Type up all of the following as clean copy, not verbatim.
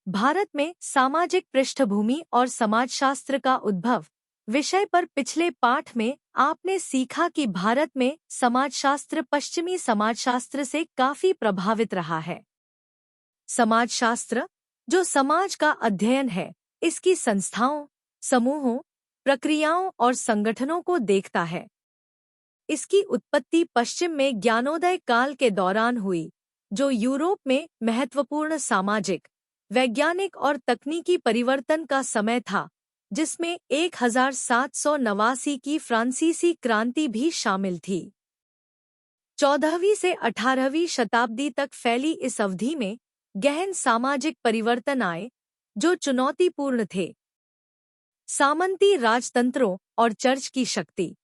भारत में सामाजिक पृष्ठभूमि और समाजशास्त्र का उद्भव विषय पर पिछले पाठ में आपने सीखा कि भारत में समाजशास्त्र पश्चिमी समाजशास्त्र से काफी प्रभावित रहा है। समाजशास्त्र, जो समाज का अध्ययन है, इसकी संस्थाओं, समूहों, प्रक्रियाओं और संगठनों को देखता है। इसकी उत्पत्ति पश्चिम में ज्ञानोदय काल के दौरान हुई, जो यूरोप में महत्वपूर्ण सामाजिक, वैज्ञानिक और तकनीकी परिवर्तन का समय था, जिसमें 1789 की फ्रांसीसी क्रांति भी शामिल थी। 14वीं से 18वीं शताब्दी तक फैली इस अवधि में गहन सामाजिक परिवर्तन आए, जो चुनौतीपूर्ण थे। सामंती राजतंत्रों और चर्च की शक्ति।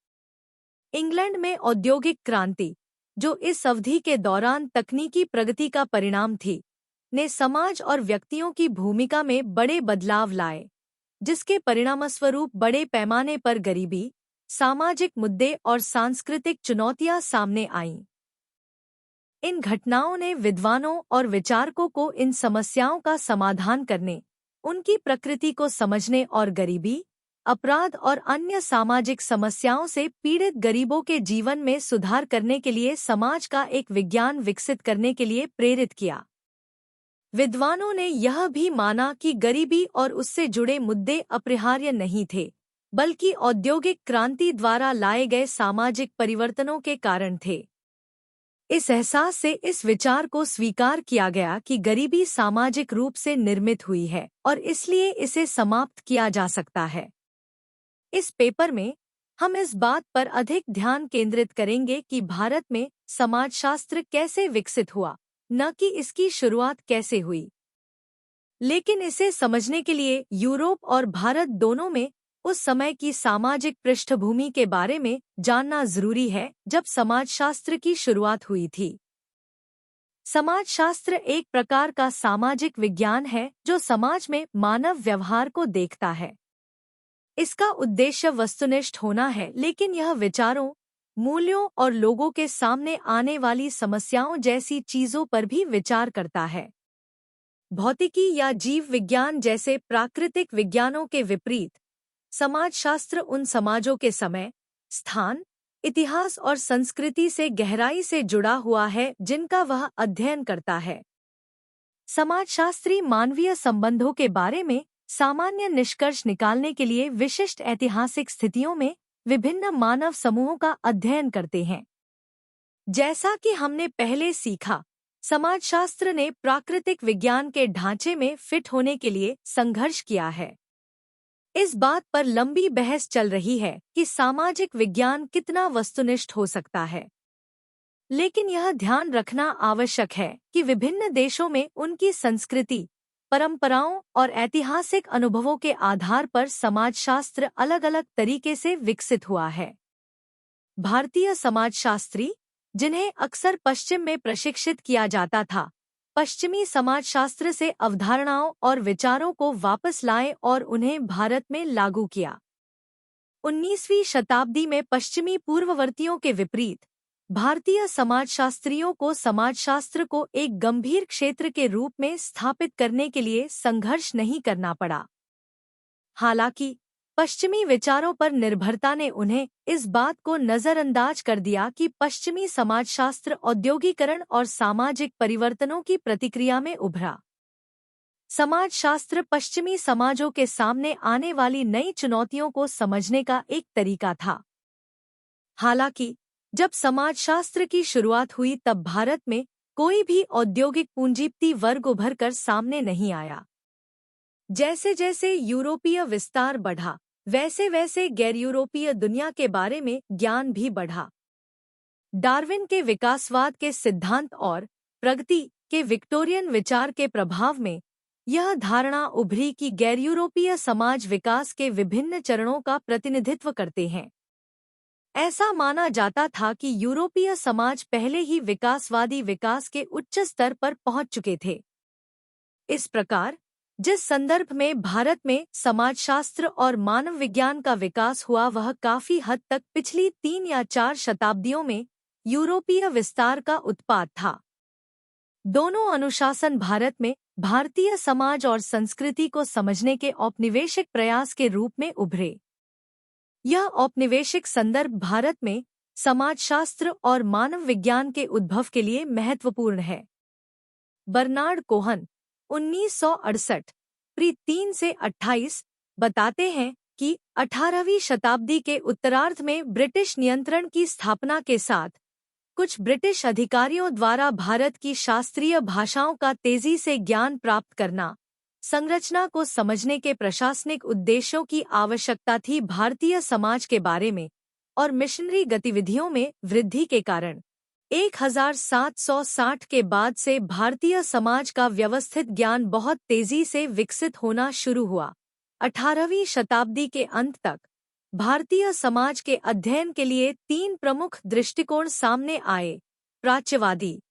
इंग्लैंड में औद्योगिक क्रांति, जो इस अवधि के दौरान तकनीकी प्रगति का परिणाम थी, ने समाज और व्यक्तियों की भूमिका में बड़े बदलाव लाए, जिसके परिणामस्वरूप बड़े पैमाने पर गरीबी, सामाजिक मुद्दे और सांस्कृतिक चुनौतियां सामने आईं। इन घटनाओं ने विद्वानों और विचारकों को इन समस्याओं का समाधान करने, उनकी प्रकृति को समझने और गरीबी, अपराध और अन्य सामाजिक समस्याओं से पीड़ित गरीबों के जीवन में सुधार करने के लिए समाज का एक विज्ञान विकसित करने के लिए प्रेरित किया। विद्वानों ने यह भी माना कि गरीबी और उससे जुड़े मुद्दे अपरिहार्य नहीं थे, बल्कि औद्योगिक क्रांति द्वारा लाए गए सामाजिक परिवर्तनों के कारण थे। इस एहसास से इस विचार को स्वीकार किया गया कि गरीबी सामाजिक रूप से निर्मित हुई है और इसलिए इसे समाप्त किया जा सकता है। इस पेपर में हम इस बात पर अधिक ध्यान केंद्रित करेंगे कि भारत में समाजशास्त्र कैसे विकसित हुआ, न कि इसकी शुरुआत कैसे हुई। लेकिन इसे समझने के लिए यूरोप और भारत दोनों में उस समय की सामाजिक पृष्ठभूमि के बारे में जानना जरूरी है जब समाजशास्त्र की शुरुआत हुई थी। समाजशास्त्र एक प्रकार का सामाजिक विज्ञान है जो समाज में मानव व्यवहार को देखता है। इसका उद्देश्य वस्तुनिष्ठ होना है, लेकिन यह विचारों, मूल्यों और लोगों के सामने आने वाली समस्याओं जैसी चीजों पर भी विचार करता है। भौतिकी या जीव विज्ञान जैसे प्राकृतिक विज्ञानों के विपरीत, समाजशास्त्र उन समाजों के समय, स्थान, इतिहास और संस्कृति से गहराई से जुड़ा हुआ है जिनका वह अध्ययन करता है। समाजशास्त्री मानवीय संबंधों के बारे में सामान्य निष्कर्ष निकालने के लिए विशिष्ट ऐतिहासिक स्थितियों में विभिन्न मानव समूहों का अध्ययन करते हैं। जैसा कि हमने पहले सीखा, समाजशास्त्र ने प्राकृतिक विज्ञान के ढांचे में फिट होने के लिए संघर्ष किया है। इस बात पर लंबी बहस चल रही है कि सामाजिक विज्ञान कितना वस्तुनिष्ठ हो सकता है। लेकिन यह ध्यान रखना आवश्यक है कि विभिन्न देशों में उनकी संस्कृति, परंपराओं और ऐतिहासिक अनुभवों के आधार पर समाजशास्त्र अलग-अलग तरीके से विकसित हुआ है। भारतीय समाजशास्त्री, जिन्हें अक्सर पश्चिम में प्रशिक्षित किया जाता था, पश्चिमी समाजशास्त्र से अवधारणाओं और विचारों को वापस लाए और उन्हें भारत में लागू किया। 19वीं शताब्दी में पश्चिमी पूर्ववर्तियों के विपरीत, भारतीय समाजशास्त्रियों को समाजशास्त्र को एक गंभीर क्षेत्र के रूप में स्थापित करने के लिए संघर्ष नहीं करना पड़ा। हालांकि पश्चिमी विचारों पर निर्भरता ने उन्हें इस बात को नजरअंदाज कर दिया कि पश्चिमी समाजशास्त्र औद्योगीकरण और सामाजिक परिवर्तनों की प्रतिक्रिया में उभरा। समाजशास्त्र पश्चिमी समाजों के सामने आने वाली नई चुनौतियों को समझने का एक तरीका था। हालांकि जब समाजशास्त्र की शुरुआत हुई तब भारत में कोई भी औद्योगिक पूंजीपति वर्ग उभर कर सामने नहीं आया। जैसे जैसे यूरोपीय विस्तार बढ़ा, वैसे वैसे गैर यूरोपीय दुनिया के बारे में ज्ञान भी बढ़ा। डार्विन के विकासवाद के सिद्धांत और प्रगति के विक्टोरियन विचार के प्रभाव में यह धारणा उभरी कि गैर यूरोपीय समाज विकास के विभिन्न चरणों का प्रतिनिधित्व करते हैं। ऐसा माना जाता था कि यूरोपीय समाज पहले ही विकासवादी विकास के उच्च स्तर पर पहुंच चुके थे। इस प्रकार जिस संदर्भ में भारत में समाजशास्त्र और मानव विज्ञान का विकास हुआ वह काफी हद तक पिछली 3 या 4 शताब्दियों में यूरोपीय विस्तार का उत्पाद था। दोनों अनुशासन भारत में भारतीय समाज और संस्कृति को समझने के औपनिवेशिक प्रयास के रूप में उभरे। यह औपनिवेशिक संदर्भ भारत में समाजशास्त्र और मानव विज्ञान के उद्भव के लिए महत्वपूर्ण है। बर्नार्ड कोहन 1968 प्री 3 से 28 बताते हैं कि 18वीं शताब्दी के उत्तरार्ध में ब्रिटिश नियंत्रण की स्थापना के साथ कुछ ब्रिटिश अधिकारियों द्वारा भारत की शास्त्रीय भाषाओं का तेजी से ज्ञान प्राप्त करना, संरचना को समझने के प्रशासनिक उद्देश्यों की आवश्यकता थी। भारतीय समाज के बारे में और मिशनरी गतिविधियों में वृद्धि के कारण 1760 के बाद से भारतीय समाज का व्यवस्थित ज्ञान बहुत तेजी से विकसित होना शुरू हुआ। 18वीं शताब्दी के अंत तक भारतीय समाज के अध्ययन के लिए 3 प्रमुख दृष्टिकोण सामने आए: प्राच्यवादी,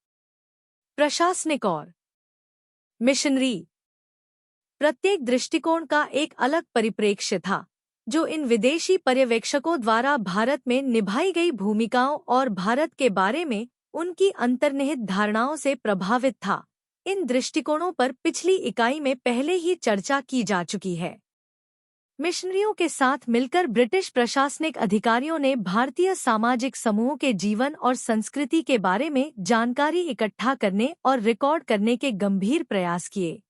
प्रशासनिक और मिशनरी। प्रत्येक दृष्टिकोण का एक अलग परिप्रेक्ष्य था, जो इन विदेशी पर्यवेक्षकों द्वारा भारत में निभाई गई भूमिकाओं और भारत के बारे में उनकी अंतर्निहित धारणाओं से प्रभावित था। इन दृष्टिकोणों पर पिछली इकाई में पहले ही चर्चा की जा चुकी है। मिशनरियों के साथ मिलकर ब्रिटिश प्रशासनिक अधिकारियों ने भारतीय सामाजिक समूहों के जीवन और संस्कृति के बारे में जानकारी इकट्ठा करने और रिकॉर्ड करने के गंभीर प्रयास किए।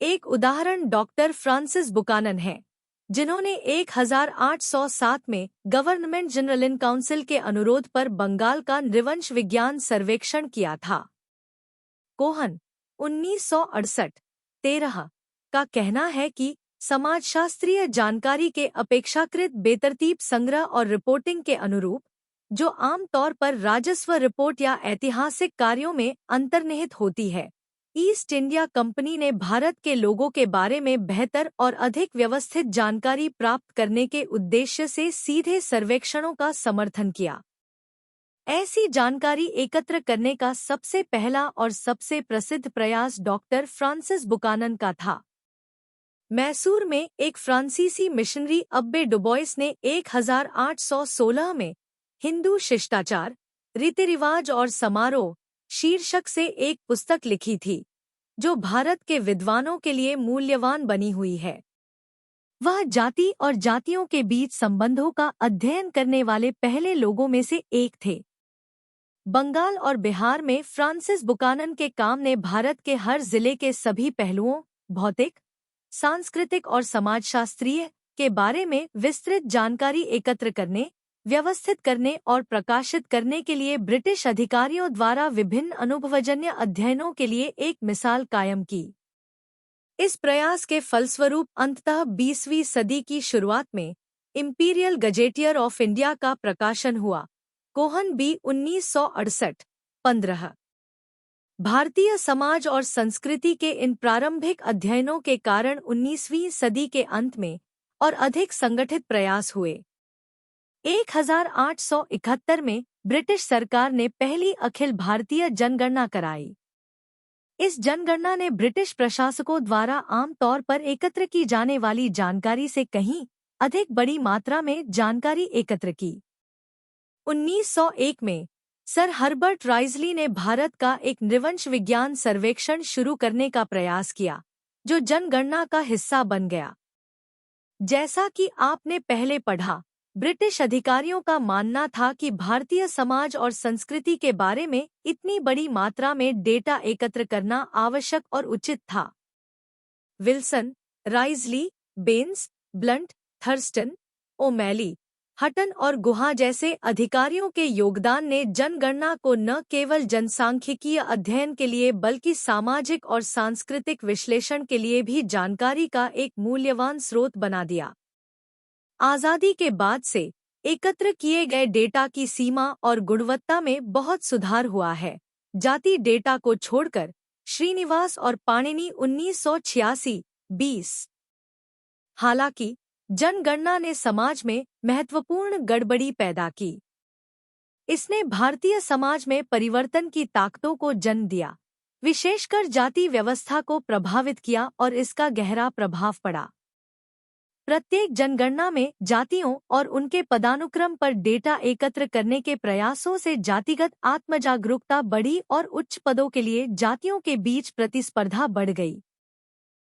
एक उदाहरण डॉक्टर फ्रांसिस बुकानन है, जिन्होंने 1807 में गवर्नमेंट जनरल इन काउंसिल के अनुरोध पर बंगाल का नृवंश विज्ञान सर्वेक्षण किया था। कोहन 1968-13 का कहना है कि समाजशास्त्रीय जानकारी के अपेक्षाकृत बेतरतीब संग्रह और रिपोर्टिंग के अनुरूप, जो आमतौर पर राजस्व रिपोर्ट या ऐतिहासिक कार्यों में अंतर्निहित होती है, ईस्ट इंडिया कंपनी ने भारत के लोगों के बारे में बेहतर और अधिक व्यवस्थित जानकारी प्राप्त करने के उद्देश्य से सीधे सर्वेक्षणों का समर्थन किया। ऐसी जानकारी एकत्र करने का सबसे पहला और सबसे प्रसिद्ध प्रयास डॉक्टर फ्रांसिस बुकानन का था। मैसूर में एक फ्रांसीसी मिशनरी अब्बे डुबोइस ने 1816 में हिंदू शिष्टाचार, रीति-रिवाज और समारोह शीर्षक से एक पुस्तक लिखी थी, जो भारत के विद्वानों के लिए मूल्यवान बनी हुई है। वह जाति और जातियों के बीच संबंधों का अध्ययन करने वाले पहले लोगों में से एक थे। बंगाल और बिहार में फ्रांसिस बुकानन के काम ने भारत के हर जिले के सभी पहलुओं, भौतिक, सांस्कृतिक और समाजशास्त्रीय, के बारे में विस्तृत जानकारी एकत्र करने, व्यवस्थित करने और प्रकाशित करने के लिए ब्रिटिश अधिकारियों द्वारा विभिन्न अनुभवजन्य अध्ययनों के लिए एक मिसाल कायम की। इस प्रयास के फलस्वरूप अंततः 20वीं सदी की शुरुआत में इंपीरियल गजेटियर ऑफ इंडिया का प्रकाशन हुआ। Cohn B 1968-15। भारतीय समाज और संस्कृति के इन प्रारंभिक अध्ययनों के कारण 19वीं सदी के अंत में और अधिक संगठित प्रयास हुए। 1871 में ब्रिटिश सरकार ने पहली अखिल भारतीय जनगणना कराई। इस जनगणना ने ब्रिटिश प्रशासकों द्वारा आमतौर पर एकत्र की जाने वाली जानकारी से कहीं अधिक बड़ी मात्रा में जानकारी एकत्र की। 1901 में सर हर्बर्ट राइजली ने भारत का एक नृवंश विज्ञान सर्वेक्षण शुरू करने का प्रयास किया, जो जनगणना का हिस्सा बन गया। जैसा कि आपने पहले पढ़ा, ब्रिटिश अधिकारियों का मानना था कि भारतीय समाज और संस्कृति के बारे में इतनी बड़ी मात्रा में डेटा एकत्र करना आवश्यक और उचित था। विल्सन, राइजली, बेन्स, ब्लंट, थर्स्टन, ओमैली, हटन और गुहा जैसे अधिकारियों के योगदान ने जनगणना को न केवल जनसांख्यिकीय अध्ययन के लिए बल्कि सामाजिक और सांस्कृतिक विश्लेषण के लिए भी जानकारी का एक मूल्यवान स्रोत बना दिया। आज़ादी के बाद से एकत्र किए गए डेटा की सीमा और गुणवत्ता में बहुत सुधार हुआ है। जाति डेटा को छोड़कर श्रीनिवास और पाणिनि 1986-20। हालांकि जनगणना ने समाज में महत्वपूर्ण गड़बड़ी पैदा की। इसने भारतीय समाज में परिवर्तन की ताकतों को जन्म दिया, विशेषकर जाति व्यवस्था को प्रभावित किया और इसका गहरा प्रभाव पड़ा। प्रत्येक जनगणना में जातियों और उनके पदानुक्रम पर डेटा एकत्र करने के प्रयासों से जातिगत आत्मजागरूकता बढ़ी और उच्च पदों के लिए जातियों के बीच प्रतिस्पर्धा बढ़ गई।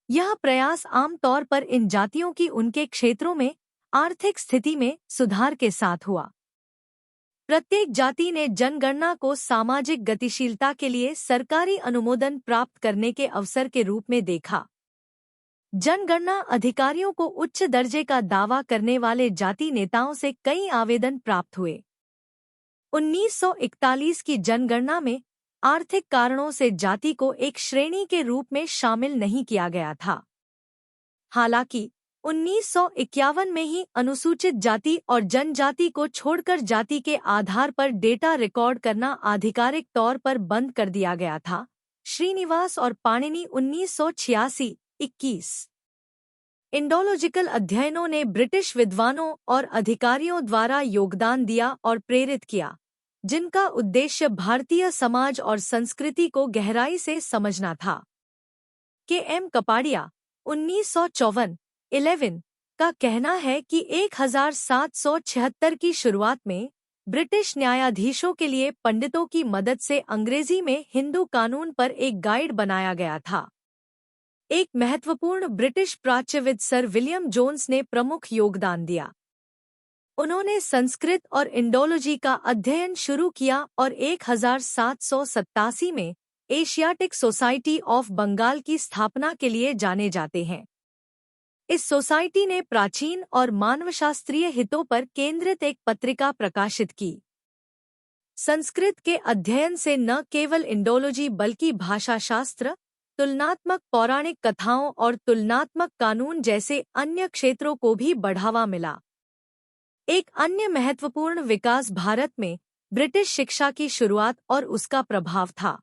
यह प्रयास आमतौर पर इन जातियों की उनके क्षेत्रों में आर्थिक स्थिति में सुधार के साथ हुआ। प्रत्येक जाति ने जनगणना को सामाजिक गतिशीलता के लिए सरकारी अनुमोदन प्राप्त करने के अवसर के रूप में देखा। जनगणना अधिकारियों को उच्च दर्जे का दावा करने वाले जाति नेताओं से कई आवेदन प्राप्त हुए। 1941 की जनगणना में आर्थिक कारणों से जाति को एक श्रेणी के रूप में शामिल नहीं किया गया था। हालांकि 1951 में ही अनुसूचित जाति और जनजाति को छोड़कर जाति के आधार पर डेटा रिकॉर्ड करना आधिकारिक तौर पर बंद कर दिया गया था। श्रीनिवास और पाणिनि 1986-21 इंडोलॉजिकल अध्ययनों ने ब्रिटिश विद्वानों और अधिकारियों द्वारा योगदान दिया और प्रेरित किया, जिनका उद्देश्य भारतीय समाज और संस्कृति को गहराई से समझना था। के.एम. कपाड़िया 1954-11 का कहना है कि 1776 की शुरुआत में ब्रिटिश न्यायाधीशों के लिए पंडितों की मदद से अंग्रेजी में हिंदू कानून पर एक गाइड बनाया गया था। एक महत्वपूर्ण ब्रिटिश प्राच्यविद सर विलियम जोन्स ने प्रमुख योगदान दिया। उन्होंने संस्कृत और इंडोलॉजी का अध्ययन शुरू किया और 1787 में एशियाटिक सोसाइटी ऑफ बंगाल की स्थापना के लिए जाने जाते हैं। इस सोसाइटी ने प्राचीन और मानवशास्त्रीय हितों पर केंद्रित एक पत्रिका प्रकाशित की। संस्कृत के अध्ययन से न केवल इंडोलॉजी बल्कि भाषाशास्त्र, तुलनात्मक पौराणिक कथाओं और तुलनात्मक कानून जैसे अन्य क्षेत्रों को भी बढ़ावा मिला। एक अन्य महत्वपूर्ण विकास भारत में ब्रिटिश शिक्षा की शुरुआत और उसका प्रभाव था।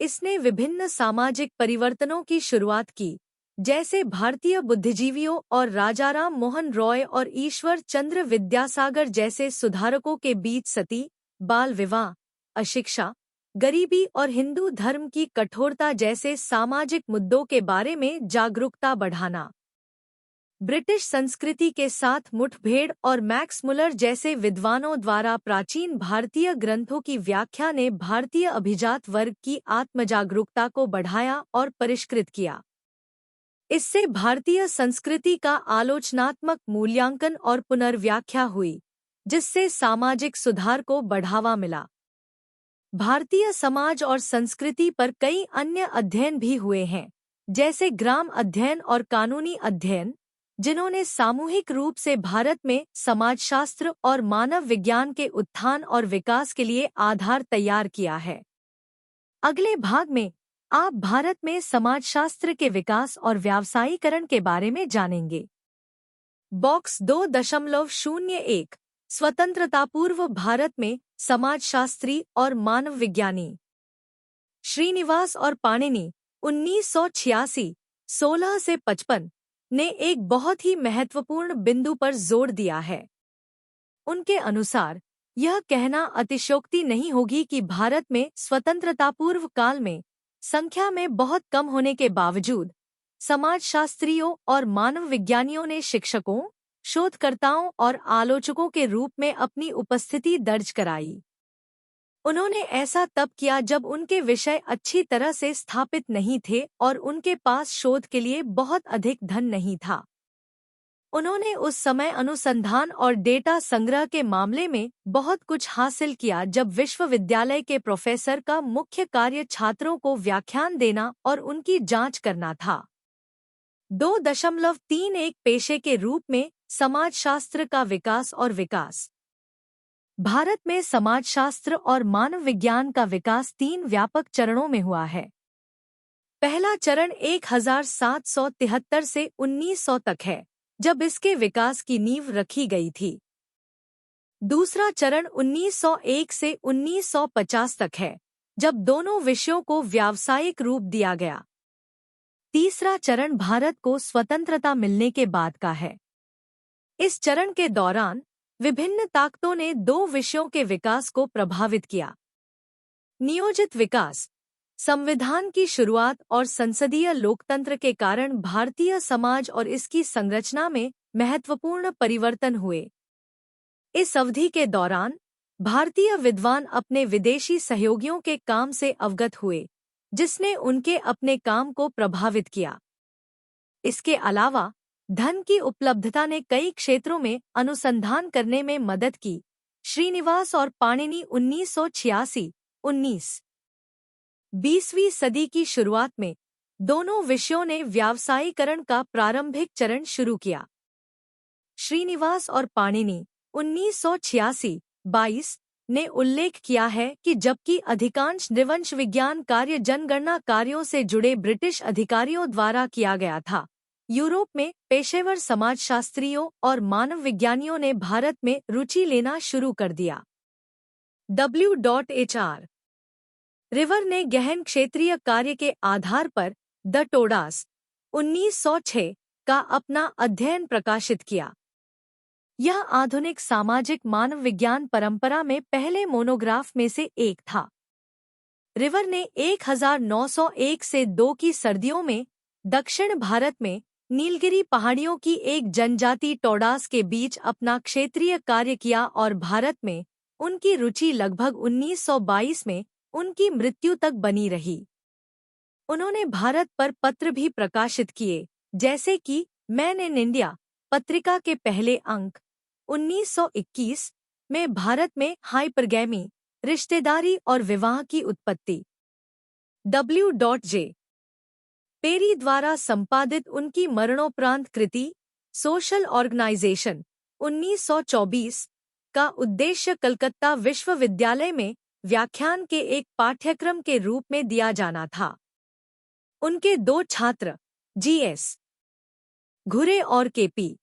इसने विभिन्न सामाजिक परिवर्तनों की शुरुआत की, जैसे भारतीय बुद्धिजीवियों और राजाराम मोहन रॉय और ईश्वर चंद्र विद्यासागर जैसे सुधारकों के बीच सती, बाल विवाह, अशिक्षा, गरीबी और हिंदू धर्म की कठोरता जैसे सामाजिक मुद्दों के बारे में जागरूकता बढ़ाना। ब्रिटिश संस्कृति के साथ मुठभेड़ और मैक्स मुलर जैसे विद्वानों द्वारा प्राचीन भारतीय ग्रंथों की व्याख्या ने भारतीय अभिजात वर्ग की आत्मजागरूकता को बढ़ाया और परिष्कृत किया। इससे भारतीय संस्कृति का आलोचनात्मक मूल्यांकन और पुनर्व्याख्या हुई, जिससे सामाजिक सुधार को बढ़ावा मिला। भारतीय समाज और संस्कृति पर कई अन्य अध्ययन भी हुए हैं, जैसे ग्राम अध्ययन और कानूनी अध्ययन, जिन्होंने सामूहिक रूप से भारत में समाजशास्त्र और मानव विज्ञान के उत्थान और विकास के लिए आधार तैयार किया है। अगले भाग में आप भारत में समाजशास्त्र के विकास और व्यावसायीकरण के बारे में जानेंगे। बॉक्स 2.01 स्वतंत्रतापूर्व भारत में समाजशास्त्री और मानव विज्ञानी। श्रीनिवास और पाणिनि 1986, 16 से 55 ने एक बहुत ही महत्वपूर्ण बिंदु पर जोर दिया है। उनके अनुसार यह कहना अतिशयोक्ति नहीं होगी कि भारत में स्वतंत्रतापूर्व काल में संख्या में बहुत कम होने के बावजूद समाजशास्त्रियों और मानव विज्ञानियों ने शिक्षकों, शोधकर्ताओं और आलोचकों के रूप में अपनी उपस्थिति दर्ज कराई। उन्होंने ऐसा तब किया जब उनके विषय अच्छी तरह से स्थापित नहीं थे और उनके पास शोध के लिए बहुत अधिक धन नहीं था। उन्होंने उस समय अनुसंधान और डेटा संग्रह के मामले में बहुत कुछ हासिल किया जब विश्वविद्यालय के प्रोफेसर का मुख्य कार्य छात्रों को व्याख्यान देना और उनकी जांच करना था। 2.31 पेशे के रूप में समाजशास्त्र का विकास और विकास। भारत में समाजशास्त्र और मानव विज्ञान का विकास 3 व्यापक चरणों में हुआ है। पहला चरण 1773 से 1900 तक है, जब इसके विकास की नींव रखी गई थी। दूसरा चरण 1901 से 1950 तक है, जब दोनों विषयों को व्यावसायिक रूप दिया गया। तीसरा चरण भारत को स्वतंत्रता मिलने के बाद का है। इस चरण के दौरान विभिन्न ताकतों ने 2 विषयों के विकास को प्रभावित किया। नियोजित विकास, संविधान की शुरुआत और संसदीय लोकतंत्र के कारण भारतीय समाज और इसकी संरचना में महत्वपूर्ण परिवर्तन हुए। इस अवधि के दौरान भारतीय विद्वान अपने विदेशी सहयोगियों के काम से अवगत हुए, जिसने उनके अपने काम को प्रभावित किया। इसके अलावा धन की उपलब्धता ने कई क्षेत्रों में अनुसंधान करने में मदद की। श्रीनिवास और पाणिनि 1986-19। 20वीं सदी की शुरुआत में दोनों विषयों ने व्यावसायीकरण का प्रारंभिक चरण शुरू किया। श्रीनिवास और पाणिनि 1986-22 ने उल्लेख किया है कि जबकि अधिकांश नृवंश विज्ञान कार्य जनगणना कार्यों से जुड़े ब्रिटिश अधिकारियों द्वारा किया गया था, यूरोप में पेशेवर समाजशास्त्रियों और मानव विज्ञानियों ने भारत में रुचि लेना शुरू कर दिया। W.H.R. रिवर ने गहन क्षेत्रीय कार्य के आधार पर द टोडास 1906 का अपना अध्ययन प्रकाशित किया। यह आधुनिक सामाजिक मानव विज्ञान परंपरा में पहले मोनोग्राफ में से एक था। रिवर ने 1901 से 2 की सर्दियों में दक्षिण भारत में नीलगिरी पहाड़ियों की एक जनजाति टोडास के बीच अपना क्षेत्रीय कार्य किया और भारत में उनकी रुचि लगभग 1922 में उनकी मृत्यु तक बनी रही। उन्होंने भारत पर पत्र भी प्रकाशित किए, जैसे कि मैन इन इंडिया पत्रिका के पहले अंक 1921 में भारत में हाइपरगैमी, रिश्तेदारी और विवाह की उत्पत्ति। W.J. पेरी द्वारा संपादित उनकी मरणोपरांत कृति सोशल ऑर्गेनाइजेशन 1924 का उद्देश्य कलकत्ता विश्वविद्यालय में व्याख्यान के एक पाठ्यक्रम के रूप में दिया जाना था। उनके 2 छात्र G.S. घुरे और K.P.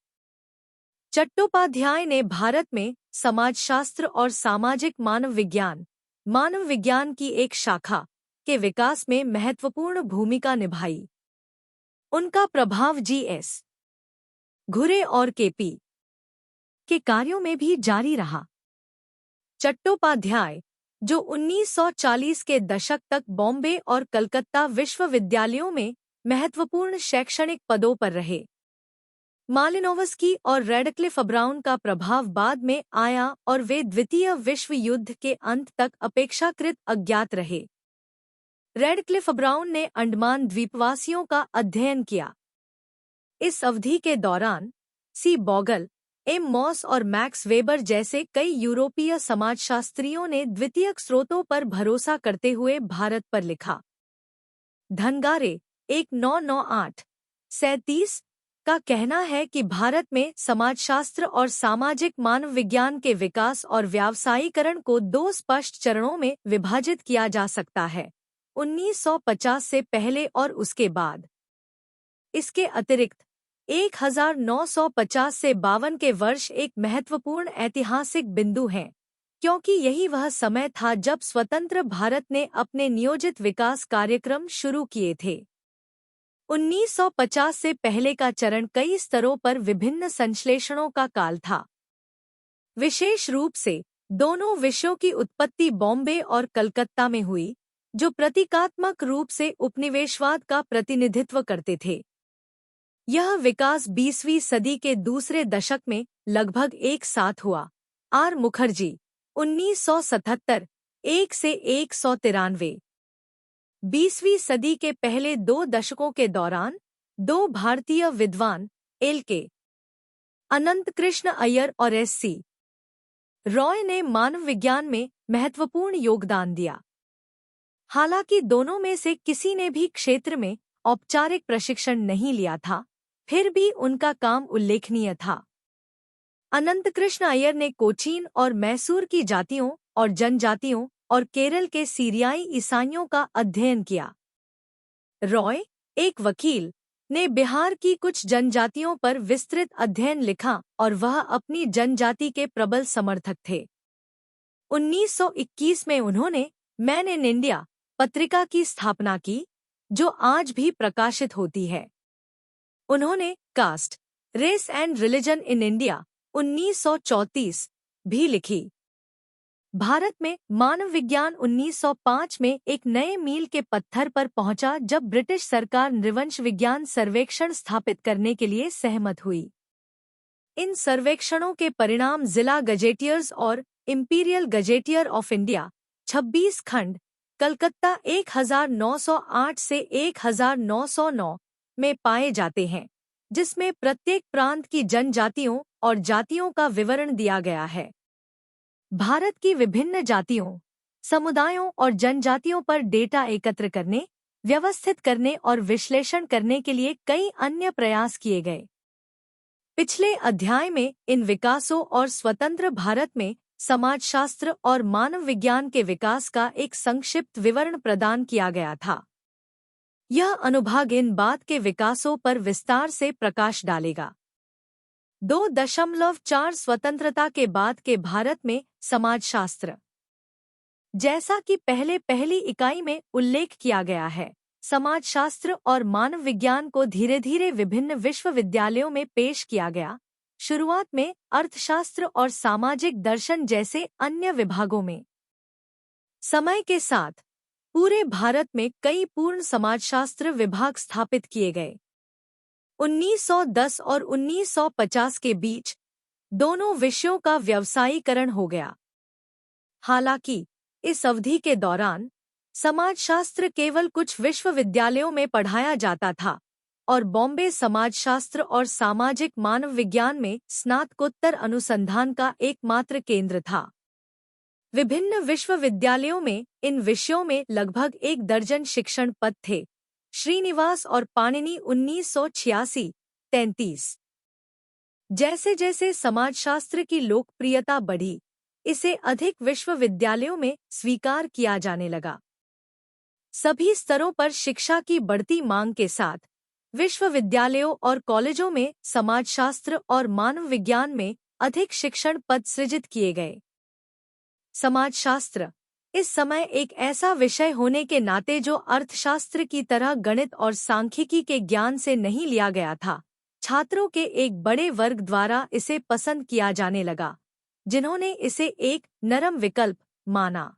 चट्टोपाध्याय ने भारत में समाजशास्त्र और सामाजिक मानव विज्ञान की एक शाखा के विकास में महत्वपूर्ण भूमिका निभाई। उनका प्रभाव G.S. घुरे और K.P. के कार्यों में भी जारी रहा। चट्टोपाध्याय, जो 1940 के दशक तक बॉम्बे और कलकत्ता विश्वविद्यालयों में महत्वपूर्ण शैक्षणिक पदों पर रहे। मालिनोवस्की और रेडक्लिफ ब्राउन का प्रभाव बाद में आया और वे द्वितीय विश्व युद्ध के अंत तक अपेक्षाकृत अज्ञात रहे। रेडक्लिफ ब्राउन ने अंडमान द्वीपवासियों का अध्ययन किया। इस अवधि के दौरान C. Bogle, M. मॉस और मैक्स वेबर जैसे कई यूरोपीय समाजशास्त्रियों ने द्वितीयक स्रोतों पर भरोसा करते हुए भारत पर लिखा। धनगारे 1998-37 का कहना है कि भारत में समाजशास्त्र और सामाजिक मानव विज्ञान के विकास और व्यावसायीकरण को 2 स्पष्ट चरणों में विभाजित किया जा सकता है, 1950 से पहले और उसके बाद। इसके अतिरिक्त 1950 से 52 के वर्ष एक महत्वपूर्ण ऐतिहासिक बिंदु हैं, क्योंकि यही वह समय था जब स्वतंत्र भारत ने अपने नियोजित विकास कार्यक्रम शुरू किए थे। 1950 से पहले का चरण कई स्तरों पर विभिन्न संश्लेषणों का काल था। विशेष रूप से दोनों विषयों की उत्पत्ति बॉम्बे और कलकत्ता में हुई, जो प्रतीकात्मक रूप से उपनिवेशवाद का प्रतिनिधित्व करते थे। यह विकास 20वीं सदी के दूसरे दशक में लगभग एक साथ हुआ। R. मुखर्जी 1977 1 से 193। 20वीं सदी के पहले 2 दशकों के दौरान 2 भारतीय विद्वान L.K. अनंत कृष्ण अय्यर और S.C. रॉय ने मानव विज्ञान में महत्वपूर्ण योगदान दिया। हालांकि दोनों में से किसी ने भी क्षेत्र में औपचारिक प्रशिक्षण नहीं लिया था, फिर भी उनका काम उल्लेखनीय था। अनंत कृष्ण अय्यर ने कोचीन और मैसूर की जातियों और जनजातियों और केरल के सीरियाई ईसाइयों का अध्ययन किया। रॉय, एक वकील, ने बिहार की कुछ जनजातियों पर विस्तृत अध्ययन लिखा और वह अपनी जनजाति के प्रबल समर्थक थे। 1921 में उन्होंने मैन इन इंडिया पत्रिका की स्थापना की, जो आज भी प्रकाशित होती है। उन्होंने caste, race and religion in India 1934 भी लिखी। भारत में मानव विज्ञान 1905 में एक नए मील के पत्थर पर पहुंचा जब ब्रिटिश सरकार नृवंश विज्ञान सर्वेक्षण स्थापित करने के लिए सहमत हुई। इन सर्वेक्षणों के परिणाम जिला गजेटियर्स और इंपीरियल गजेटियर ऑफ इंडिया 26 खंड कलकत्ता 1908 से 1909 में पाए जाते हैं, जिसमें प्रत्येक प्रांत की जनजातियों और जातियों का विवरण दिया गया है। भारत की विभिन्न जातियों, समुदायों और जनजातियों पर डेटा एकत्र करने, व्यवस्थित करने और विश्लेषण करने के लिए कई अन्य प्रयास किए गए। पिछले अध्याय में इन विकासों और स्वतंत्र भारत में समाजशास्त्र और मानव विज्ञान के विकास का एक संक्षिप्त विवरण प्रदान किया गया था। यह अनुभाग इन बाद के विकासों पर विस्तार से प्रकाश डालेगा। 2.4 स्वतंत्रता के बाद के भारत में समाजशास्त्र। जैसा कि पहली इकाई में उल्लेख किया गया है, समाजशास्त्र और मानव विज्ञान को धीरे धीरे विभिन्न विश्वविद्यालयों में पेश किया गया, शुरुआत में अर्थशास्त्र और सामाजिक दर्शन जैसे अन्य विभागों में। समय के साथ पूरे भारत में कई पूर्ण समाजशास्त्र विभाग स्थापित किए गए। 1910 और 1950 के बीच दोनों विषयों का व्यावसायीकरण हो गया। हालांकि इस अवधि के दौरान समाजशास्त्र केवल कुछ विश्वविद्यालयों में पढ़ाया जाता था और बॉम्बे समाजशास्त्र और सामाजिक मानव विज्ञान में स्नातकोत्तर अनुसंधान का एकमात्र केंद्र था। विभिन्न विश्वविद्यालयों में इन विषयों में लगभग 1 दर्जन शिक्षण पद थे। श्रीनिवास और पाणिनि 1986-33। जैसे जैसे समाजशास्त्र की लोकप्रियता बढ़ी, इसे अधिक विश्वविद्यालयों में स्वीकार किया जाने लगा। सभी स्तरों पर शिक्षा की बढ़ती मांग के साथ विश्वविद्यालयों और कॉलेजों में समाजशास्त्र और मानव विज्ञान में अधिक शिक्षण पद सृजित किए गए। समाजशास्त्र इस समय एक ऐसा विषय होने के नाते जो अर्थशास्त्र की तरह गणित और सांख्यिकी के ज्ञान से नहीं लिया गया था, छात्रों के एक बड़े वर्ग द्वारा इसे पसंद किया जाने लगा, जिन्होंने इसे एक नरम विकल्प माना।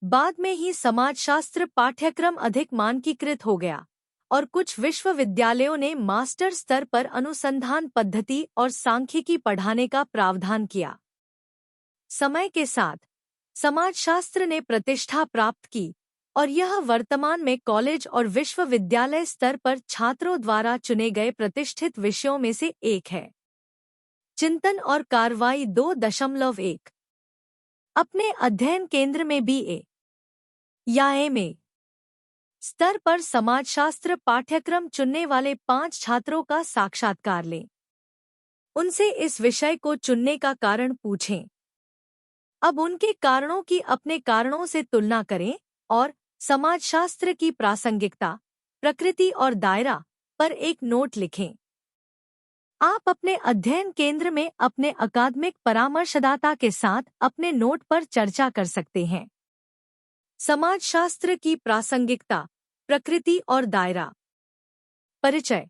बाद में ही समाजशास्त्र पाठ्यक्रम अधिक मानकीकृत हो गया और कुछ विश्वविद्यालयों ने मास्टर स्तर पर अनुसंधान पद्धति और सांख्यिकी पढ़ाने का प्रावधान किया। समय के साथ समाजशास्त्र ने प्रतिष्ठा प्राप्त की और यह वर्तमान में कॉलेज और विश्वविद्यालय स्तर पर छात्रों द्वारा चुने गए प्रतिष्ठित विषयों में से एक है। चिंतन और कार्रवाई 2.1। अपने अध्ययन केंद्र में BA या MA स्तर पर समाजशास्त्र पाठ्यक्रम चुनने वाले 5 छात्रों का साक्षात्कार लें। उनसे इस विषय को चुनने का कारण पूछें। अब उनके कारणों की अपने कारणों से तुलना करें और समाजशास्त्र की प्रासंगिकता, प्रकृति और दायरा पर एक नोट लिखें। आप अपने अध्ययन केंद्र में अपने अकादमिक परामर्शदाता के साथ अपने नोट पर चर्चा कर सकते हैं। समाजशास्त्र की प्रासंगिकता, प्रकृति और दायरा। परिचय।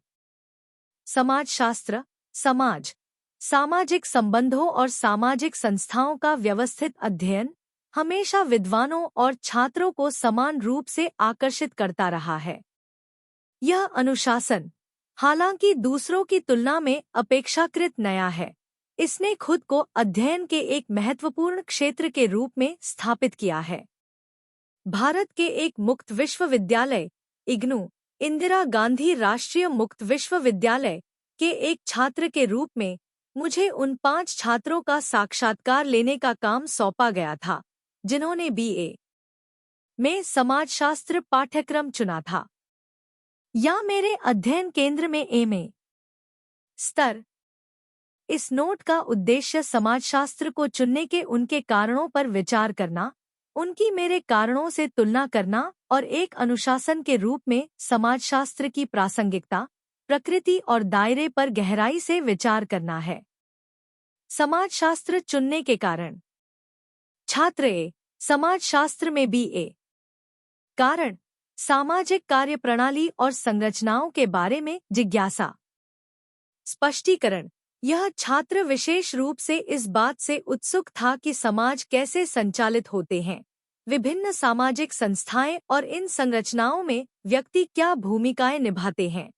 समाजशास्त्र समाज, सामाजिक संबंधों और सामाजिक संस्थाओं का व्यवस्थित अध्ययन हमेशा विद्वानों और छात्रों को समान रूप से आकर्षित करता रहा है। यह अनुशासन, हालांकि दूसरों की तुलना में अपेक्षाकृत नया है, इसने खुद को अध्ययन के एक महत्वपूर्ण क्षेत्र के रूप में स्थापित किया है। भारत के एक मुक्त विश्वविद्यालय इग्नू, इंदिरा गांधी राष्ट्रीय मुक्त विश्वविद्यालय के एक छात्र के रूप में मुझे उन 5 छात्रों का साक्षात्कार लेने का काम सौंपा गया था, जिन्होंने BA में समाजशास्त्र पाठ्यक्रम चुना था या मेरे अध्ययन केंद्र में MA स्तर। इस नोट का उद्देश्य समाजशास्त्र को चुनने के उनके कारणों पर विचार करना, उनकी मेरे कारणों से तुलना करना और एक अनुशासन के रूप में समाजशास्त्र की प्रासंगिकता, प्रकृति और दायरे पर गहराई से विचार करना है। समाजशास्त्र चुनने के कारण। छात्र A समाजशास्त्र में BA। कारण, सामाजिक कार्यप्रणाली और संरचनाओं के बारे में जिज्ञासा। स्पष्टीकरण, यह छात्र विशेष रूप से इस बात से उत्सुक था कि समाज कैसे संचालित होते हैं, विभिन्न सामाजिक संस्थाएं और इन संरचनाओं में व्यक्ति क्या भूमिकाएं निभाते हैं।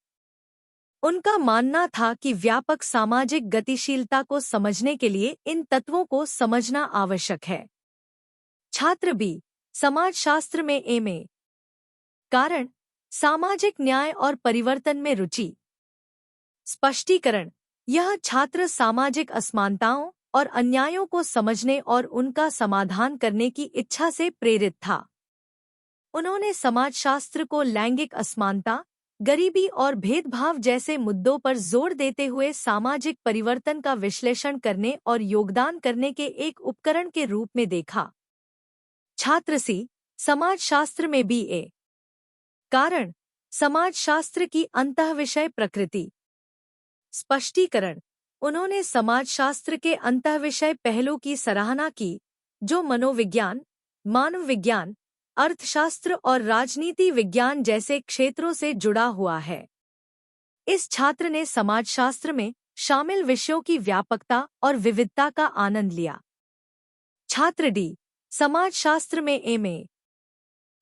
उनका मानना था कि व्यापक सामाजिक गतिशीलता को समझने के लिए इन तत्वों को समझना आवश्यक है। छात्र बी, समाजशास्त्र में एमए। कारण, सामाजिक न्याय और परिवर्तन में रुचि। स्पष्टीकरण, यह छात्र सामाजिक असमानताओं और अन्यायों को समझने और उनका समाधान करने की इच्छा से प्रेरित था। उन्होंने समाजशास्त्र को लैंगिक असमानता, गरीबी और भेदभाव जैसे मुद्दों पर जोर देते हुए सामाजिक परिवर्तन का विश्लेषण करने और योगदान करने के एक उपकरण के रूप में देखा। छात्र सी, समाजशास्त्र में बीए। कारण, समाजशास्त्र की अंतःविषय प्रकृति। स्पष्टीकरण, उन्होंने समाजशास्त्र के अंतःविषय पहलू की सराहना की, जो मनोविज्ञान, मानव विज्ञान, अर्थशास्त्र और राजनीति विज्ञान जैसे क्षेत्रों से जुड़ा हुआ है। इस छात्र ने समाजशास्त्र में शामिल विषयों की व्यापकता और विविधता का आनंद लिया। छात्र डी, समाजशास्त्र में एमए।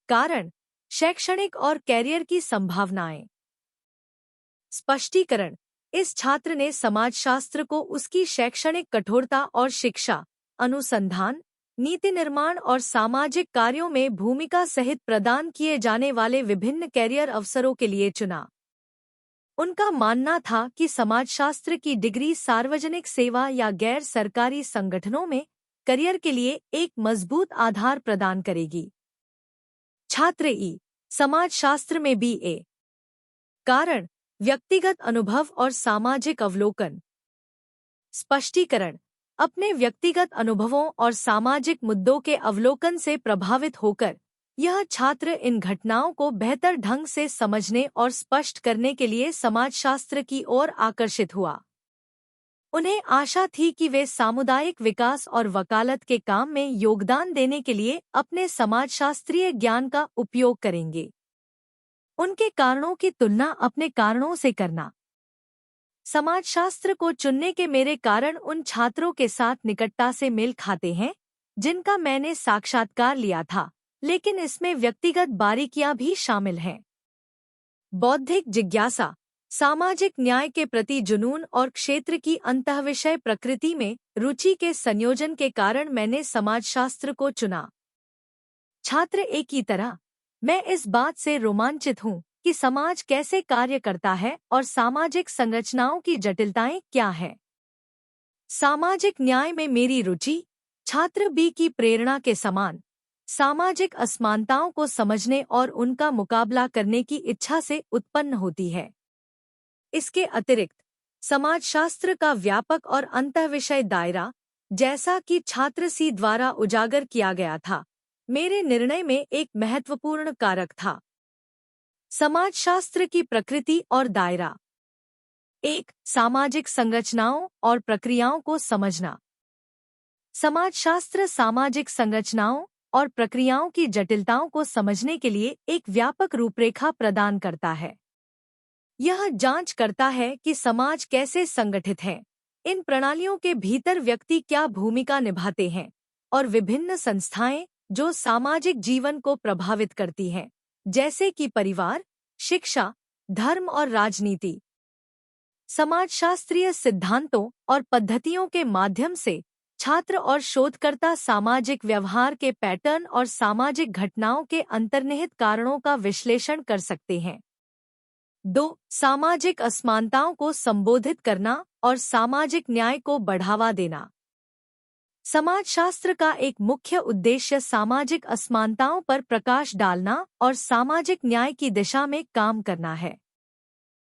कारण, शैक्षणिक और कैरियर की संभावनाएं। स्पष्टीकरण, इस छात्र ने समाजशास्त्र को उसकी शैक्षणिक कठोरता और शिक्षा, अनुसंधान, नीति निर्माण और सामाजिक कार्यों में भूमिका सहित प्रदान किए जाने वाले विभिन्न कैरियर अवसरों के लिए चुना। उनका मानना था कि समाजशास्त्र की डिग्री सार्वजनिक सेवा या गैर सरकारी संगठनों में करियर के लिए एक मजबूत आधार प्रदान करेगी। छात्र ई, समाजशास्त्र में बीए। कारण, व्यक्तिगत अनुभव और सामाजिक अवलोकन। स्पष्टीकरण, अपने व्यक्तिगत अनुभवों और सामाजिक मुद्दों के अवलोकन से प्रभावित होकर यह छात्र इन घटनाओं को बेहतर ढंग से समझने और स्पष्ट करने के लिए समाजशास्त्र की ओर आकर्षित हुआ। उन्हें आशा थी कि वे सामुदायिक विकास और वकालत के काम में योगदान देने के लिए अपने समाजशास्त्रीय ज्ञान का उपयोग करेंगे। उनके कारणों की तुलना अपने कारणों से करना। समाजशास्त्र को चुनने के मेरे कारण उन छात्रों के साथ निकटता से मेल खाते हैं जिनका मैंने साक्षात्कार लिया था, लेकिन इसमें व्यक्तिगत बारीकियां भी शामिल हैं। बौद्धिक जिज्ञासा, सामाजिक न्याय के प्रति जुनून और क्षेत्र की अंतःविषय प्रकृति में रुचि के संयोजन के कारण मैंने समाजशास्त्र को चुना। छात्र ए की तरह मैं इस बात से रोमांचित हूँ कि समाज कैसे कार्य करता है और सामाजिक संरचनाओं की जटिलताएं क्या है। सामाजिक न्याय में मेरी रुचि छात्र बी की प्रेरणा के समान सामाजिक असमानताओं को समझने और उनका मुकाबला करने की इच्छा से उत्पन्न होती है। इसके अतिरिक्त समाजशास्त्र का व्यापक और अंतःविषय दायरा, जैसा कि छात्र सी द्वारा उजागर किया गया था, मेरे निर्णय में एक महत्वपूर्ण कारक था। समाजशास्त्र की प्रकृति और दायरा। 1. सामाजिक संरचनाओं और प्रक्रियाओं को समझना। समाजशास्त्र सामाजिक संरचनाओं और प्रक्रियाओं की जटिलताओं को समझने के लिए एक व्यापक रूपरेखा प्रदान करता है। यह जांच करता है कि समाज कैसे संगठित है, इन प्रणालियों के भीतर व्यक्ति क्या भूमिका निभाते हैं, और विभिन्न संस्थाएं जो सामाजिक जीवन को प्रभावित करती हैं, जैसे कि परिवार, शिक्षा, धर्म और राजनीति। समाजशास्त्रीय सिद्धांतों और पद्धतियों के माध्यम से छात्र और शोधकर्ता सामाजिक व्यवहार के पैटर्न और सामाजिक घटनाओं के अंतर्निहित कारणों का विश्लेषण कर सकते हैं। 2. सामाजिक असमानताओं को संबोधित करना और सामाजिक न्याय को बढ़ावा देना। समाजशास्त्र का एक मुख्य उद्देश्य सामाजिक असमानताओं पर प्रकाश डालना और सामाजिक न्याय की दिशा में काम करना है।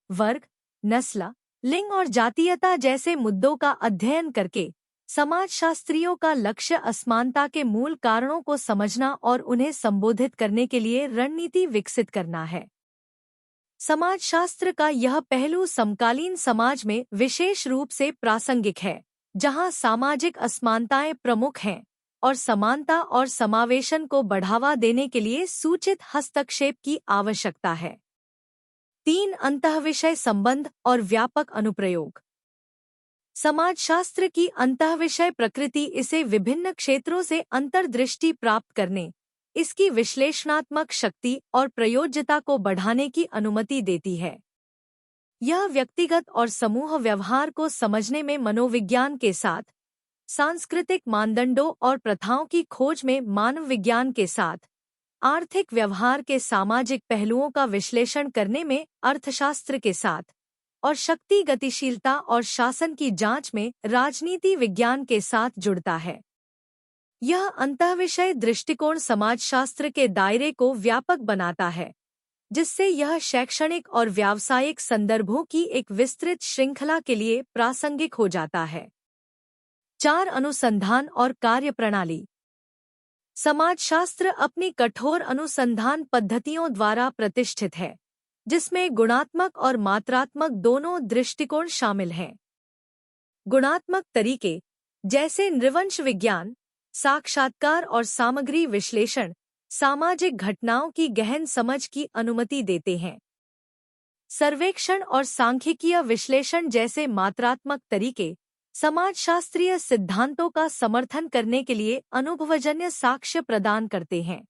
वर्ग, नस्ल, लिंग और जातीयता जैसे मुद्दों का अध्ययन करके समाजशास्त्रियों का लक्ष्य असमानता के मूल कारणों को समझना और उन्हें संबोधित करने के लिए रणनीति विकसित करना है। समाजशास्त्र का यह पहलू समकालीन समाज में विशेष रूप से प्रासंगिक है, जहां सामाजिक असमानताएं प्रमुख हैं और समानता और समावेशन को बढ़ावा देने के लिए सूचित हस्तक्षेप की आवश्यकता है। 3. अंतःविषय संबंध और व्यापक अनुप्रयोग। समाजशास्त्र की अंतःविषय प्रकृति इसे विभिन्न क्षेत्रों से अंतर्दृष्टि प्राप्त करने, इसकी विश्लेषणात्मक शक्ति और प्रयोज्यता को बढ़ाने की अनुमति देती है। यह व्यक्तिगत और समूह व्यवहार को समझने में मनोविज्ञान के साथ, सांस्कृतिक मानदंडों और प्रथाओं की खोज में मानव विज्ञान के साथ, आर्थिक व्यवहार के सामाजिक पहलुओं का विश्लेषण करने में अर्थशास्त्र के साथ, और शक्ति गतिशीलता और शासन की जांच में राजनीति विज्ञान के साथ जुड़ता है। यह अंतःविषय दृष्टिकोण समाजशास्त्र के दायरे को व्यापक बनाता है, जिससे यह शैक्षणिक और व्यावसायिक संदर्भों की एक विस्तृत श्रृंखला के लिए प्रासंगिक हो जाता है। 4 अनुसंधान और कार्यप्रणाली। समाजशास्त्र अपनी कठोर अनुसंधान पद्धतियों द्वारा प्रतिष्ठित है, जिसमें गुणात्मक और मात्रात्मक दोनों दृष्टिकोण शामिल हैं। गुणात्मक तरीके, जैसे नृवंश विज्ञान, साक्षात्कार और सामग्री विश्लेषण, सामाजिक घटनाओं की गहन समझ की अनुमति देते हैं। सर्वेक्षण और सांख्यिकीय विश्लेषण जैसे मात्रात्मक तरीके समाजशास्त्रीय सिद्धांतों का समर्थन करने के लिए अनुभवजन्य साक्ष्य प्रदान करते हैं।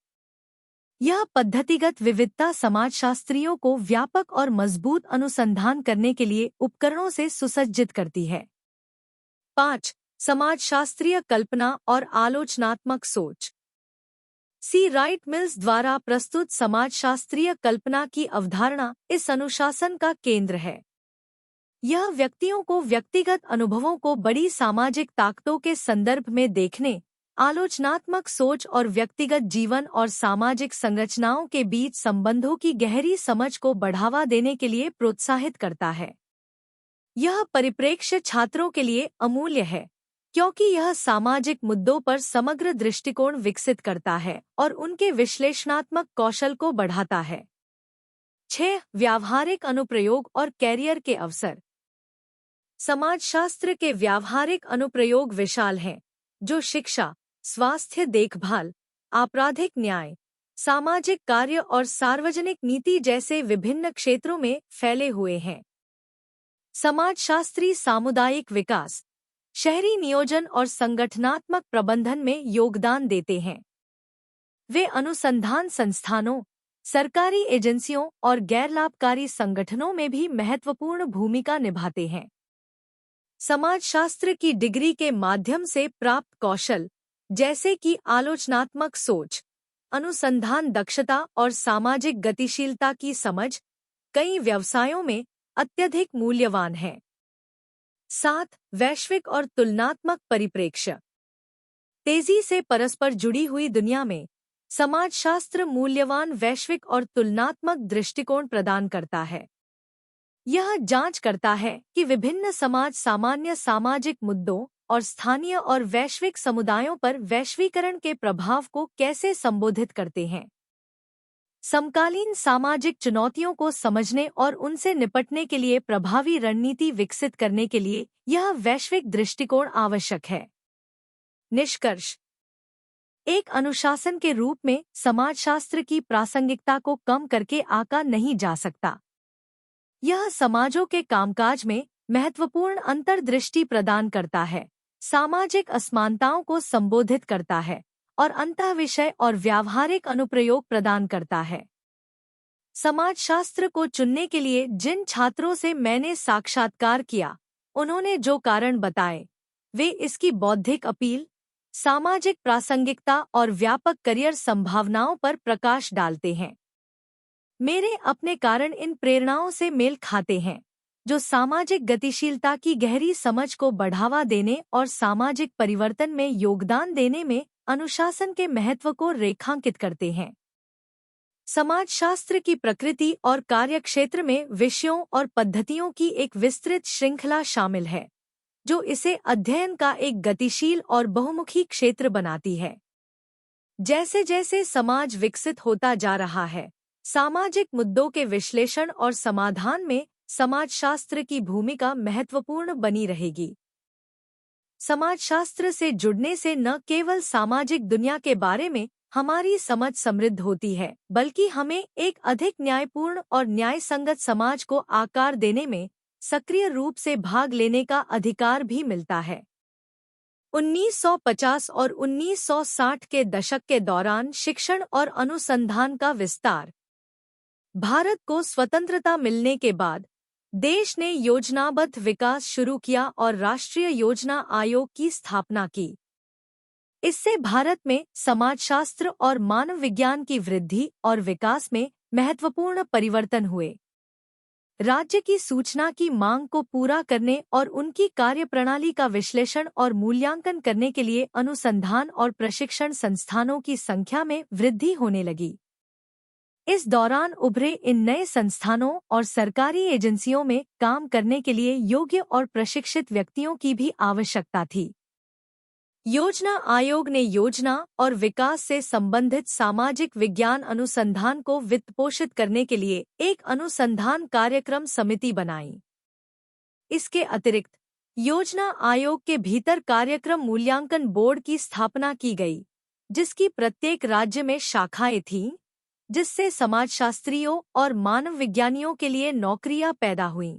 यह पद्धतिगत विविधता समाजशास्त्रियों को व्यापक और मजबूत अनुसंधान करने के लिए उपकरणों से सुसज्जित करती है। 5. समाजशास्त्रीय कल्पना और आलोचनात्मक सोच। सी. राइट मिल्स द्वारा प्रस्तुत समाजशास्त्रीय कल्पना की अवधारणा इस अनुशासन का केंद्र है। यह व्यक्तियों को व्यक्तिगत अनुभवों को बड़ी सामाजिक ताकतों के संदर्भ में देखने, आलोचनात्मक सोच और व्यक्तिगत जीवन और सामाजिक संरचनाओं के बीच संबंधों की गहरी समझ को बढ़ावा देने के लिए प्रोत्साहित करता है। यह परिप्रेक्ष्य छात्रों के लिए अमूल्य है, क्योंकि यह सामाजिक मुद्दों पर समग्र दृष्टिकोण विकसित करता है और उनके विश्लेषणात्मक कौशल को बढ़ाता है। 6. व्यावहारिक अनुप्रयोग और कैरियर के अवसर। समाजशास्त्र के व्यावहारिक अनुप्रयोग विशाल हैं, जो शिक्षा, स्वास्थ्य देखभाल, आपराधिक न्याय, सामाजिक कार्य और सार्वजनिक नीति जैसे विभिन्न क्षेत्रों में फैले हुए हैं। समाजशास्त्री सामुदायिक विकास, शहरी नियोजन और संगठनात्मक प्रबंधन में योगदान देते हैं। वे अनुसंधान संस्थानों, सरकारी एजेंसियों और गैर-लाभकारी संगठनों में भी महत्वपूर्ण भूमिका निभाते हैं। समाजशास्त्र की डिग्री के माध्यम से प्राप्त कौशल, जैसे कि आलोचनात्मक सोच, अनुसंधान दक्षता और सामाजिक गतिशीलता की समझ, कई व्यवसायों में अत्यधिक मूल्यवान है। 7. वैश्विक और तुलनात्मक परिप्रेक्ष्य। तेजी से परस्पर जुड़ी हुई दुनिया में समाजशास्त्र मूल्यवान वैश्विक और तुलनात्मक दृष्टिकोण प्रदान करता है। यह जांच करता है कि विभिन्न समाज सामान्य सामाजिक मुद्दों और स्थानीय और वैश्विक समुदायों पर वैश्वीकरण के प्रभाव को कैसे संबोधित करते हैं। समकालीन सामाजिक चुनौतियों को समझने और उनसे निपटने के लिए प्रभावी रणनीति विकसित करने के लिए यह वैश्विक दृष्टिकोण आवश्यक है। निष्कर्ष। एक अनुशासन के रूप में समाजशास्त्र की प्रासंगिकता को कम करके आंका नहीं जा सकता। यह समाजों के कामकाज में महत्वपूर्ण अंतर्दृष्टि प्रदान करता है, सामाजिक असमानताओं को संबोधित करता है और अंतःविषय और व्यावहारिक अनुप्रयोग प्रदान करता है। समाजशास्त्र को चुनने के लिए जिन छात्रों से मैंने साक्षात्कार किया, उन्होंने जो कारण बताए, वे इसकी बौद्धिक अपील, सामाजिक प्रासंगिकता और व्यापक करियर संभावनाओं पर प्रकाश डालते हैं। मेरे अपने कारण इन प्रेरणाओं से मेल खाते हैं, जो सामाजिक गतिशीलता की गहरी समझ को बढ़ावा देने और सामाजिक परिवर्तन में योगदान देने में अनुशासन के महत्व को रेखांकित करते हैं। समाजशास्त्र की प्रकृति और कार्यक्षेत्र में विषयों और पद्धतियों की एक विस्तृत श्रृंखला शामिल है, जो इसे अध्ययन का एक गतिशील और बहुमुखी क्षेत्र बनाती है। जैसे जैसे समाज विकसित होता जा रहा है, सामाजिक मुद्दों के विश्लेषण और समाधान में समाजशास्त्र की भूमिका महत्वपूर्ण बनी रहेगी। समाजशास्त्र से जुड़ने से न केवल सामाजिक दुनिया के बारे में हमारी समझ समृद्ध होती है, बल्कि हमें एक अधिक न्यायपूर्ण और न्यायसंगत समाज को आकार देने में सक्रिय रूप से भाग लेने का अधिकार भी मिलता है। 1950 और 1960 के दशक के दौरान शिक्षण और अनुसंधान का विस्तार। भारत को स्वतंत्रता मिलने के बाद देश ने योजनाबद्ध विकास शुरू किया और राष्ट्रीय योजना आयोग की स्थापना की। इससे भारत में समाजशास्त्र और मानव विज्ञान की वृद्धि और विकास में महत्वपूर्ण परिवर्तन हुए। राज्य की सूचना की मांग को पूरा करने और उनकी कार्यप्रणाली का विश्लेषण और मूल्यांकन करने के लिए अनुसंधान और प्रशिक्षण संस्थानों की संख्या में वृद्धि होने लगी। इस दौरान उभरे इन नए संस्थानों और सरकारी एजेंसियों में काम करने के लिए योग्य और प्रशिक्षित व्यक्तियों की भी आवश्यकता थी। योजना आयोग ने योजना और विकास से संबंधित सामाजिक विज्ञान अनुसंधान को वित्तपोषित करने के लिए एक अनुसंधान कार्यक्रम समिति बनाई। इसके अतिरिक्त योजना आयोग के भीतर कार्यक्रम मूल्यांकन बोर्ड की स्थापना की गई, जिसकी प्रत्येक राज्य में शाखाएं थीं, जिससे समाजशास्त्रियों और मानव विज्ञानियों के लिए नौकरियां पैदा हुईं।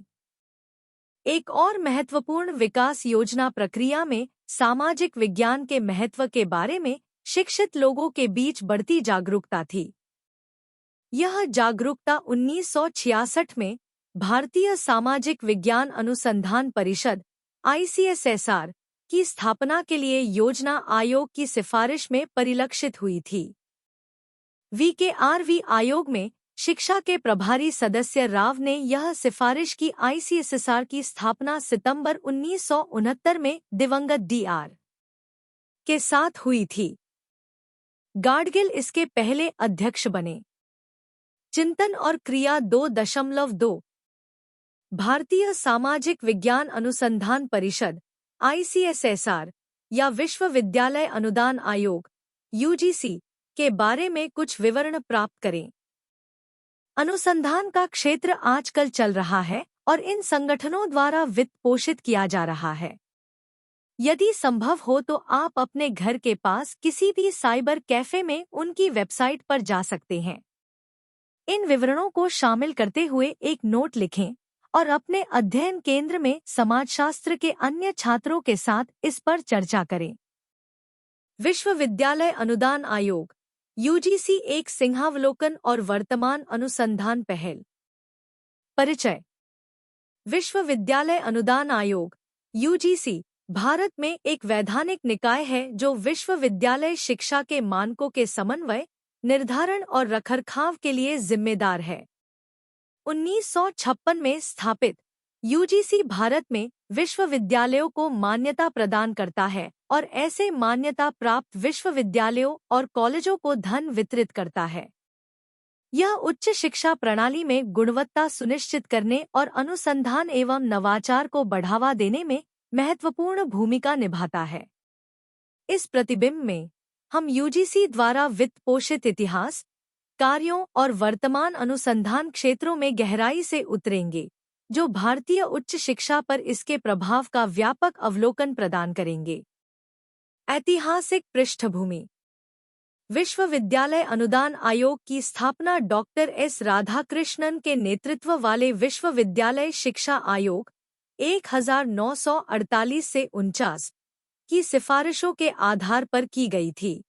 एक और महत्वपूर्ण विकास योजना प्रक्रिया में सामाजिक विज्ञान के महत्व के बारे में शिक्षित लोगों के बीच बढ़ती जागरूकता थी। यह जागरूकता 1966 में भारतीय सामाजिक विज्ञान अनुसंधान परिषद (ICSSR) की स्थापना के लिए योजना आयोग की सिफारिश में परिलक्षित हुई थी। VKRV आयोग में शिक्षा के प्रभारी सदस्य राव ने यह सिफारिश की। ICSSR की स्थापना सितंबर 1969 में दिवंगत DR के साथ हुई थी। गाडगिल इसके पहले अध्यक्ष बने। चिंतन और क्रिया 2.2 भारतीय सामाजिक विज्ञान अनुसंधान परिषद ICSSR या विश्वविद्यालय अनुदान आयोग UGC के बारे में कुछ विवरण प्राप्त करें। अनुसंधान का क्षेत्र आजकल चल रहा है और इन संगठनों द्वारा वित्त पोषित किया जा रहा है। यदि संभव हो तो आप अपने घर के पास किसी भी साइबर कैफे में उनकी वेबसाइट पर जा सकते हैं। इन विवरणों को शामिल करते हुए एक नोट लिखें और अपने अध्ययन केंद्र में समाजशास्त्र के अन्य छात्रों के साथ इस पर चर्चा करें। विश्वविद्यालय अनुदान आयोग UGC एक सिंहावलोकन और वर्तमान अनुसंधान पहल। परिचय। विश्वविद्यालय अनुदान आयोग UGC भारत में एक वैधानिक निकाय है जो विश्वविद्यालय शिक्षा के मानकों के समन्वय, निर्धारण और रखरखाव के लिए जिम्मेदार है। 1956 में स्थापित UGC भारत में विश्वविद्यालयों को मान्यता प्रदान करता है और ऐसे मान्यता प्राप्त विश्वविद्यालयों और कॉलेजों को धन वितरित करता है। यह उच्च शिक्षा प्रणाली में गुणवत्ता सुनिश्चित करने और अनुसंधान एवं नवाचार को बढ़ावा देने में महत्वपूर्ण भूमिका निभाता है। इस प्रतिबिंब में हम UGC द्वारा वित्त पोषित इतिहास, कार्यों और वर्तमान अनुसंधान क्षेत्रों में गहराई से उतरेंगे, जो भारतीय उच्च शिक्षा पर इसके प्रभाव का व्यापक अवलोकन प्रदान करेंगे। ऐतिहासिक पृष्ठभूमि। विश्वविद्यालय अनुदान आयोग की स्थापना डॉक्टर S राधाकृष्णन के नेतृत्व वाले विश्वविद्यालय शिक्षा आयोग 1948 से 49 की सिफारिशों के आधार पर की गई थी।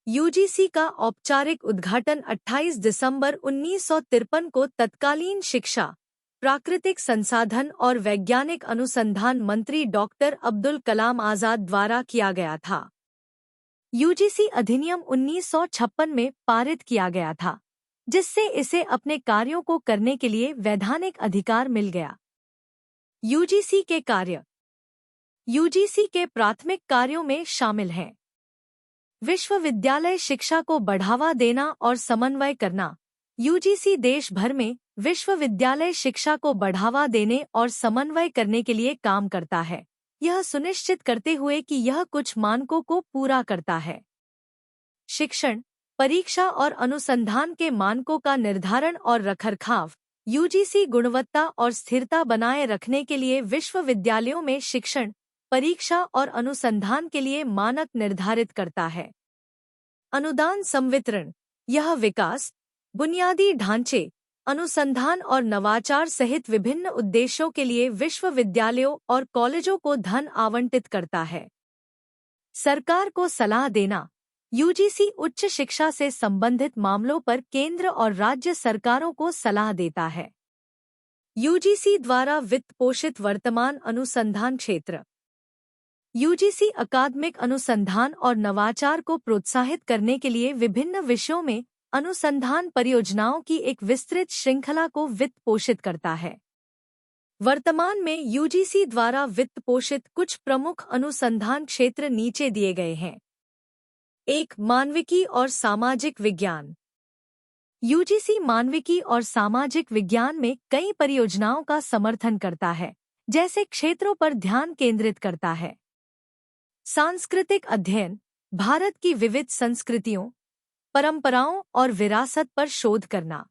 UGC का औपचारिक उद्घाटन 28 दिसंबर 1953 को तत्कालीन शिक्षा, प्राकृतिक संसाधन और वैज्ञानिक अनुसंधान मंत्री डॉक्टर अब्दुल कलाम आजाद द्वारा किया गया था। UGC अधिनियम 1956 में पारित किया गया था, जिससे इसे अपने कार्यों को करने के लिए वैधानिक अधिकार मिल गया। UGC के कार्य। UGC के प्राथमिक कार्यों में शामिल हैं: विश्वविद्यालय शिक्षा को बढ़ावा देना और समन्वय करना। UGC देश भर में विश्वविद्यालय शिक्षा को बढ़ावा देने और समन्वय करने के लिए काम करता है, यह सुनिश्चित करते हुए कि यह कुछ मानकों को पूरा करता है। शिक्षण, परीक्षा और अनुसंधान के मानकों का निर्धारण और रखरखाव। UGC गुणवत्ता और स्थिरता बनाए रखने के लिए विश्वविद्यालयों में शिक्षण, परीक्षा और अनुसंधान के लिए मानक निर्धारित करता है। अनुदान संवितरण। यह विकास, बुनियादी ढांचे, अनुसंधान और नवाचार सहित विभिन्न उद्देश्यों के लिए विश्वविद्यालयों और कॉलेजों को धन आवंटित करता है। सरकार को सलाह देना। यूजीसी उच्च शिक्षा से संबंधित मामलों पर केंद्र और राज्य सरकारों को सलाह देता है। यूजीसी द्वारा वित्त पोषित वर्तमान अनुसंधान क्षेत्र। यूजीसी अकादमिक अनुसंधान और नवाचार को प्रोत्साहित करने के लिए विभिन्न विषयों में अनुसंधान परियोजनाओं की एक विस्तृत श्रृंखला को वित्त पोषित करता है। वर्तमान में यूजीसी द्वारा वित्त पोषित कुछ प्रमुख अनुसंधान क्षेत्र नीचे दिए गए हैं। 1. मानविकी और सामाजिक विज्ञान। यूजीसी मानविकी और सामाजिक विज्ञान में कई परियोजनाओं का समर्थन करता है, जैसे क्षेत्रों पर ध्यान केंद्रित करता है। सांस्कृतिक अध्ययन, भारत की विविध संस्कृतियों, परंपराओं और विरासत पर शोध करना।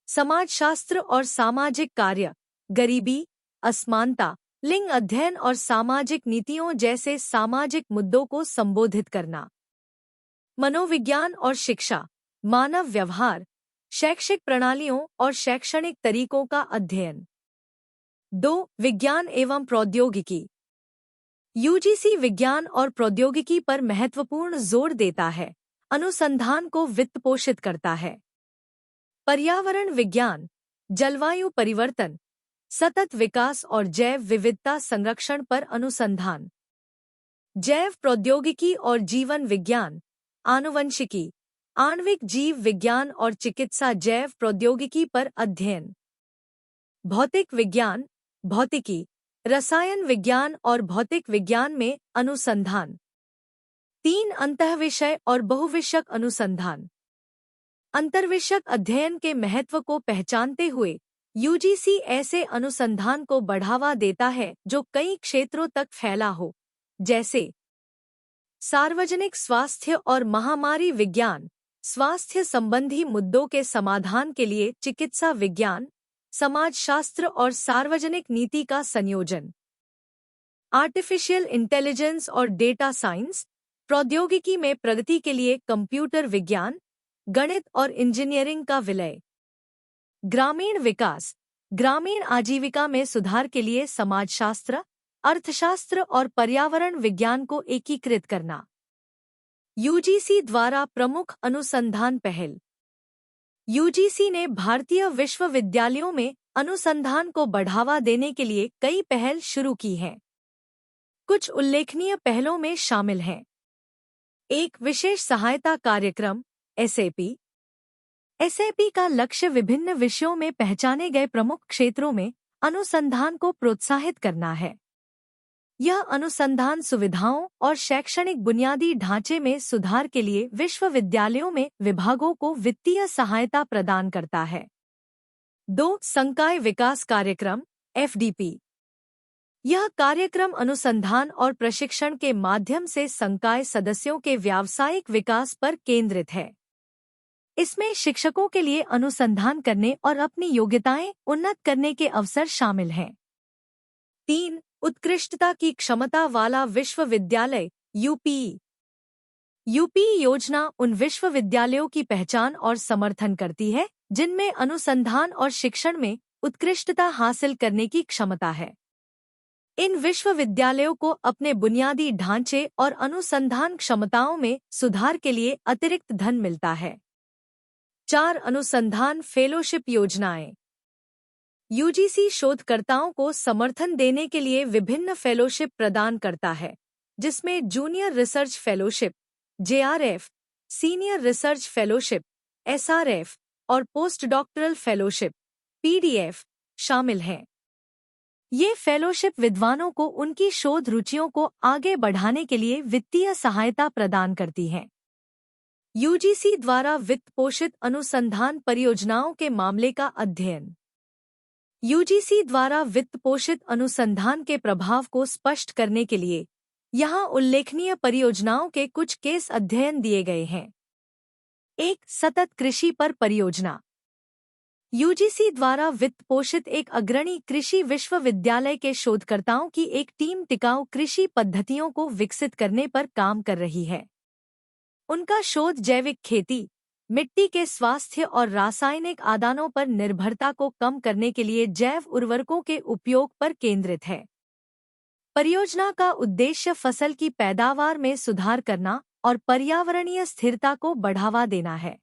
समाजशास्त्र और सामाजिक कार्य, गरीबी, असमानता, लिंग अध्ययन और सामाजिक नीतियों जैसे सामाजिक मुद्दों को संबोधित करना। मनोविज्ञान और शिक्षा, मानव व्यवहार, शैक्षिक प्रणालियों और शैक्षणिक तरीकों का अध्ययन। 2. विज्ञान एवं प्रौद्योगिकी। यूजीसी विज्ञान और प्रौद्योगिकी पर महत्वपूर्ण जोर देता है, अनुसंधान को वित्त पोषित करता है। पर्यावरण विज्ञान, जलवायु परिवर्तन, सतत विकास और जैव विविधता संरक्षण पर अनुसंधान। जैव प्रौद्योगिकी और जीवन विज्ञान, आनुवंशिकी, आणविक जीव विज्ञान और चिकित्सा जैव प्रौद्योगिकी पर अध्ययन। भौतिक विज्ञान, भौतिकी, रसायन विज्ञान और भौतिक विज्ञान में अनुसंधान। 3. अंतःविषय और बहुविषयक अनुसंधान। अंतर्विषयक अध्ययन के महत्व को पहचानते हुए यूजीसी ऐसे अनुसंधान को बढ़ावा देता है जो कई क्षेत्रों तक फैला हो, जैसे सार्वजनिक स्वास्थ्य और महामारी विज्ञान, स्वास्थ्य संबंधी मुद्दों के समाधान के लिए चिकित्सा विज्ञान, समाजशास्त्र और सार्वजनिक नीति का संयोजन। आर्टिफिशियल इंटेलिजेंस और डेटा साइंस, प्रौद्योगिकी में प्रगति के लिए कंप्यूटर विज्ञान, गणित और इंजीनियरिंग का विलय। ग्रामीण विकास, ग्रामीण आजीविका में सुधार के लिए समाजशास्त्र, अर्थशास्त्र और पर्यावरण विज्ञान को एकीकृत करना। यूजीसी द्वारा प्रमुख अनुसंधान पहल। यूजीसी ने भारतीय विश्वविद्यालयों में अनुसंधान को बढ़ावा देने के लिए कई पहल शुरू की हैं। कुछ उल्लेखनीय पहलों में शामिल हैं। 1. विशेष सहायता कार्यक्रम, एसएपी। एसएपी का लक्ष्य विभिन्न विषयों में पहचाने गए प्रमुख क्षेत्रों में अनुसंधान को प्रोत्साहित करना है। यह अनुसंधान सुविधाओं और शैक्षणिक बुनियादी ढांचे में सुधार के लिए विश्वविद्यालयों में विभागों को वित्तीय सहायता प्रदान करता है। 2. संकाय विकास कार्यक्रम, एफडीपी। यह कार्यक्रम अनुसंधान और प्रशिक्षण के माध्यम से संकाय सदस्यों के व्यावसायिक विकास पर केंद्रित है। इसमें शिक्षकों के लिए अनुसंधान करने और अपनी योग्यताएं उन्नत करने के अवसर शामिल हैं। 3. उत्कृष्टता की क्षमता वाला विश्वविद्यालय, यूपीई। यूपीई योजना उन विश्वविद्यालयों की पहचान और समर्थन करती है जिनमें अनुसंधान और शिक्षण में उत्कृष्टता हासिल करने की क्षमता है। इन विश्वविद्यालयों को अपने बुनियादी ढांचे और अनुसंधान क्षमताओं में सुधार के लिए अतिरिक्त धन मिलता है। 4. अनुसंधान फेलोशिप योजनाएं। यूजीसी शोधकर्ताओं को समर्थन देने के लिए विभिन्न फेलोशिप प्रदान करता है, जिसमें junior research fellowship, JRF, senior research fellowship, SRF और पोस्ट डॉक्टरल फेलोशिप, पीडीएफ, शामिल हैं। ये फेलोशिप विद्वानों को उनकी शोध रुचियों को आगे बढ़ाने के लिए वित्तीय सहायता प्रदान करती हैं। यूजीसी द्वारा वित्त पोषित अनुसंधान परियोजनाओं के मामले का अध्ययन। यूजीसी द्वारा वित्त पोषित अनुसंधान के प्रभाव को स्पष्ट करने के लिए यहाँ उल्लेखनीय परियोजनाओं के कुछ केस अध्ययन दिए गए हैं। 1. सतत कृषि पर परियोजना। यूजीसी द्वारा वित्त पोषित एक अग्रणी कृषि विश्वविद्यालय के शोधकर्ताओं की एक टीम टिकाऊ कृषि पद्धतियों को विकसित करने पर काम कर रही है। उनका शोध जैविक खेती, मिट्टी के स्वास्थ्य और रासायनिक आदानों पर निर्भरता को कम करने के लिए जैव उर्वरकों के उपयोग पर केंद्रित है। परियोजना का उद्देश्य फसल की पैदावार में सुधार करना और पर्यावरणीय स्थिरता को बढ़ावा देना है।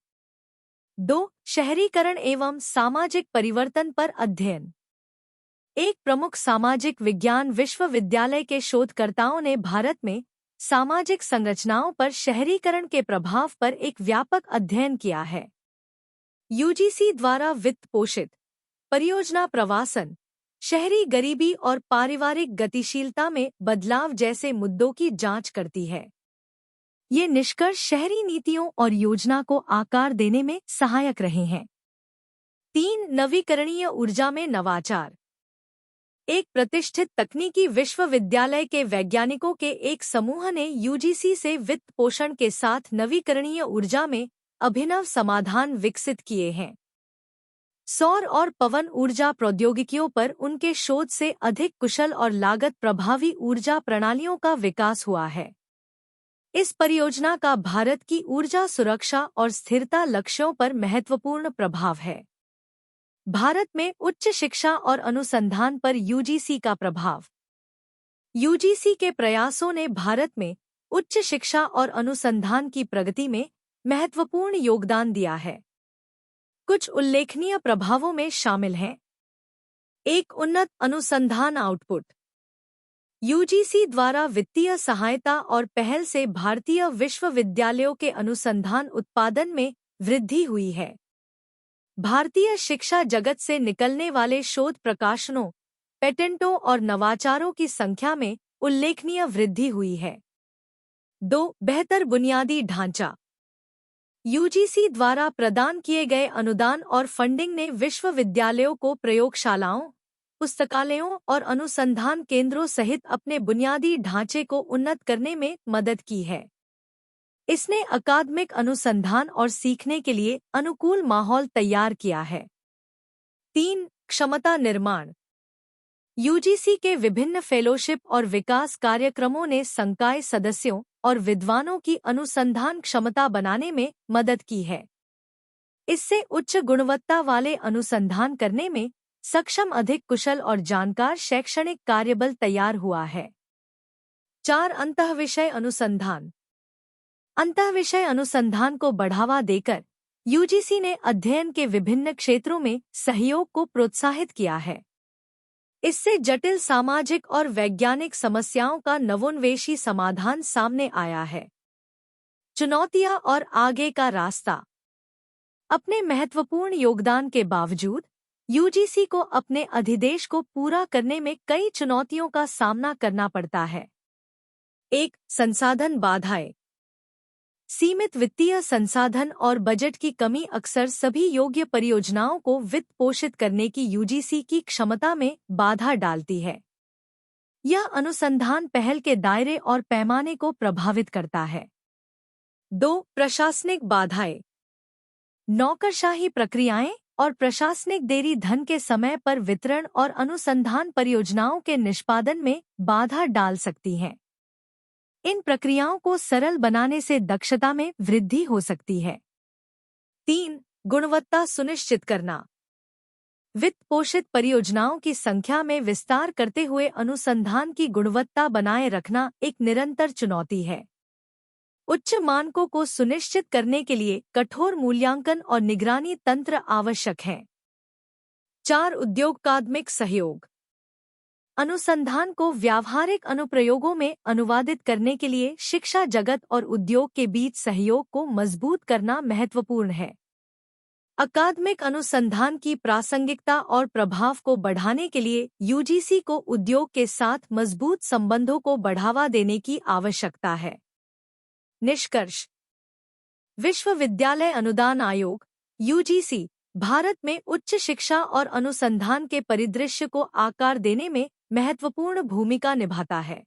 2. शहरीकरण एवं सामाजिक परिवर्तन पर अध्ययन। एक प्रमुख सामाजिक विज्ञान विश्वविद्यालय के शोधकर्ताओं ने भारत में सामाजिक संरचनाओं पर शहरीकरण के प्रभाव पर एक व्यापक अध्ययन किया है। यूजीसी द्वारा वित्त पोषित परियोजना प्रवासन, शहरी गरीबी और पारिवारिक गतिशीलता में बदलाव जैसे मुद्दों की जांच करती है। ये निष्कर्ष शहरी नीतियों और योजना को आकार देने में सहायक रहे हैं। 3. नवीकरणीय ऊर्जा में नवाचार। एक प्रतिष्ठित तकनीकी विश्वविद्यालय के वैज्ञानिकों के एक समूह ने यूजीसी से वित्त पोषण के साथ नवीकरणीय ऊर्जा में अभिनव समाधान विकसित किए हैं। सौर और पवन ऊर्जा प्रौद्योगिकियों पर उनके शोध से अधिक कुशल और लागत प्रभावी ऊर्जा प्रणालियों का विकास हुआ है। इस परियोजना का भारत की ऊर्जा सुरक्षा और स्थिरता लक्ष्यों पर महत्वपूर्ण प्रभाव है। भारत में उच्च शिक्षा और अनुसंधान पर यूजीसी का प्रभाव। यूजीसी के प्रयासों ने भारत में उच्च शिक्षा और अनुसंधान की प्रगति में महत्वपूर्ण योगदान दिया है। कुछ उल्लेखनीय प्रभावों में शामिल हैं। 1. उन्नत अनुसंधान आउटपुट। यूजीसी द्वारा वित्तीय सहायता और पहल से भारतीय विश्वविद्यालयों के अनुसंधान उत्पादन में वृद्धि हुई है। भारतीय शिक्षा जगत से निकलने वाले शोध प्रकाशनों, पेटेंटों और नवाचारों की संख्या में उल्लेखनीय वृद्धि हुई है। 2. बेहतर बुनियादी ढांचा। यूजीसी द्वारा प्रदान किए गए अनुदान और फंडिंग ने विश्वविद्यालयों को प्रयोगशालाओं, पुस्तकालयों और अनुसंधान केंद्रों सहित अपने बुनियादी ढांचे को उन्नत करने में मदद की है। इसने अकादमिक अनुसंधान और सीखने के लिए अनुकूल माहौल तैयार किया है। 3. क्षमता निर्माण। यूजीसी के विभिन्न फेलोशिप और विकास कार्यक्रमों ने संकाय सदस्यों और विद्वानों की अनुसंधान क्षमता बनाने में मदद की है। इससे उच्च गुणवत्ता वाले अनुसंधान करने में सक्षम अधिक कुशल और जानकार शैक्षणिक कार्यबल तैयार हुआ है। 4. अंतःविषय अनुसंधान। अंतःविषय अनुसंधान को बढ़ावा देकर यूजीसी ने अध्ययन के विभिन्न क्षेत्रों में सहयोग को प्रोत्साहित किया है। इससे जटिल सामाजिक और वैज्ञानिक समस्याओं का नवोन्वेषी समाधान सामने आया है। चुनौतियां और आगे का रास्ता। अपने महत्वपूर्ण योगदान के बावजूद यूजीसी को अपने अधिदेश को पूरा करने में कई चुनौतियों का सामना करना पड़ता है। 1. संसाधन बाधाएं। सीमित वित्तीय संसाधन और बजट की कमी अक्सर सभी योग्य परियोजनाओं को वित्त पोषित करने की यूजीसी की क्षमता में बाधा डालती है। यह अनुसंधान पहल के दायरे और पैमाने को प्रभावित करता है। 2. प्रशासनिक बाधाएं। नौकरशाही प्रक्रियाएं और प्रशासनिक देरी धन के समय पर वितरण और अनुसंधान परियोजनाओं के निष्पादन में बाधा डाल सकती हैं। इन प्रक्रियाओं को सरल बनाने से दक्षता में वृद्धि हो सकती है। 3. गुणवत्ता सुनिश्चित करना। वित्त पोषित परियोजनाओं की संख्या में विस्तार करते हुए अनुसंधान की गुणवत्ता बनाए रखना एक निरंतर चुनौती है। उच्च मानकों को सुनिश्चित करने के लिए कठोर मूल्यांकन और निगरानी तंत्र आवश्यक हैं। 4. उद्योगात्मक सहयोग। अनुसंधान को व्यावहारिक अनुप्रयोगों में अनुवादित करने के लिए शिक्षा जगत और उद्योग के बीच सहयोग को मजबूत करना महत्वपूर्ण है। अकादमिक अनुसंधान की प्रासंगिकता और प्रभाव को बढ़ाने के लिए यूजीसी को उद्योग के साथ मजबूत संबंधों को बढ़ावा देने की आवश्यकता है। निष्कर्ष। विश्वविद्यालय अनुदान आयोग यूजीसी भारत में उच्च शिक्षा और अनुसंधान के परिदृश्य को आकार देने में महत्वपूर्ण भूमिका निभाता है।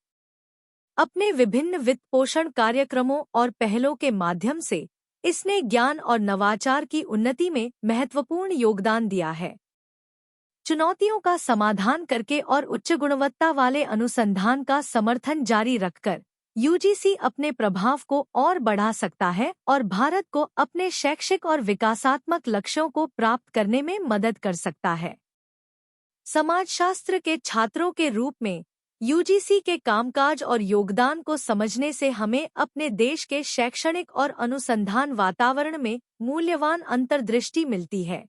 अपने विभिन्न वित्त पोषण कार्यक्रमों और पहलों के माध्यम से इसने ज्ञान और नवाचार की उन्नति में महत्वपूर्ण योगदान दिया है। चुनौतियों का समाधान करके और उच्च गुणवत्ता वाले अनुसंधान का समर्थन जारी रखकर यूजीसी अपने प्रभाव को और बढ़ा सकता है और भारत को अपने शैक्षिक और विकासात्मक लक्ष्यों को प्राप्त करने में मदद कर सकता है। समाजशास्त्र के छात्रों के रूप में यूजीसी के कामकाज और योगदान को समझने से हमें अपने देश के शैक्षणिक और अनुसंधान वातावरण में मूल्यवान अंतर्दृष्टि मिलती है।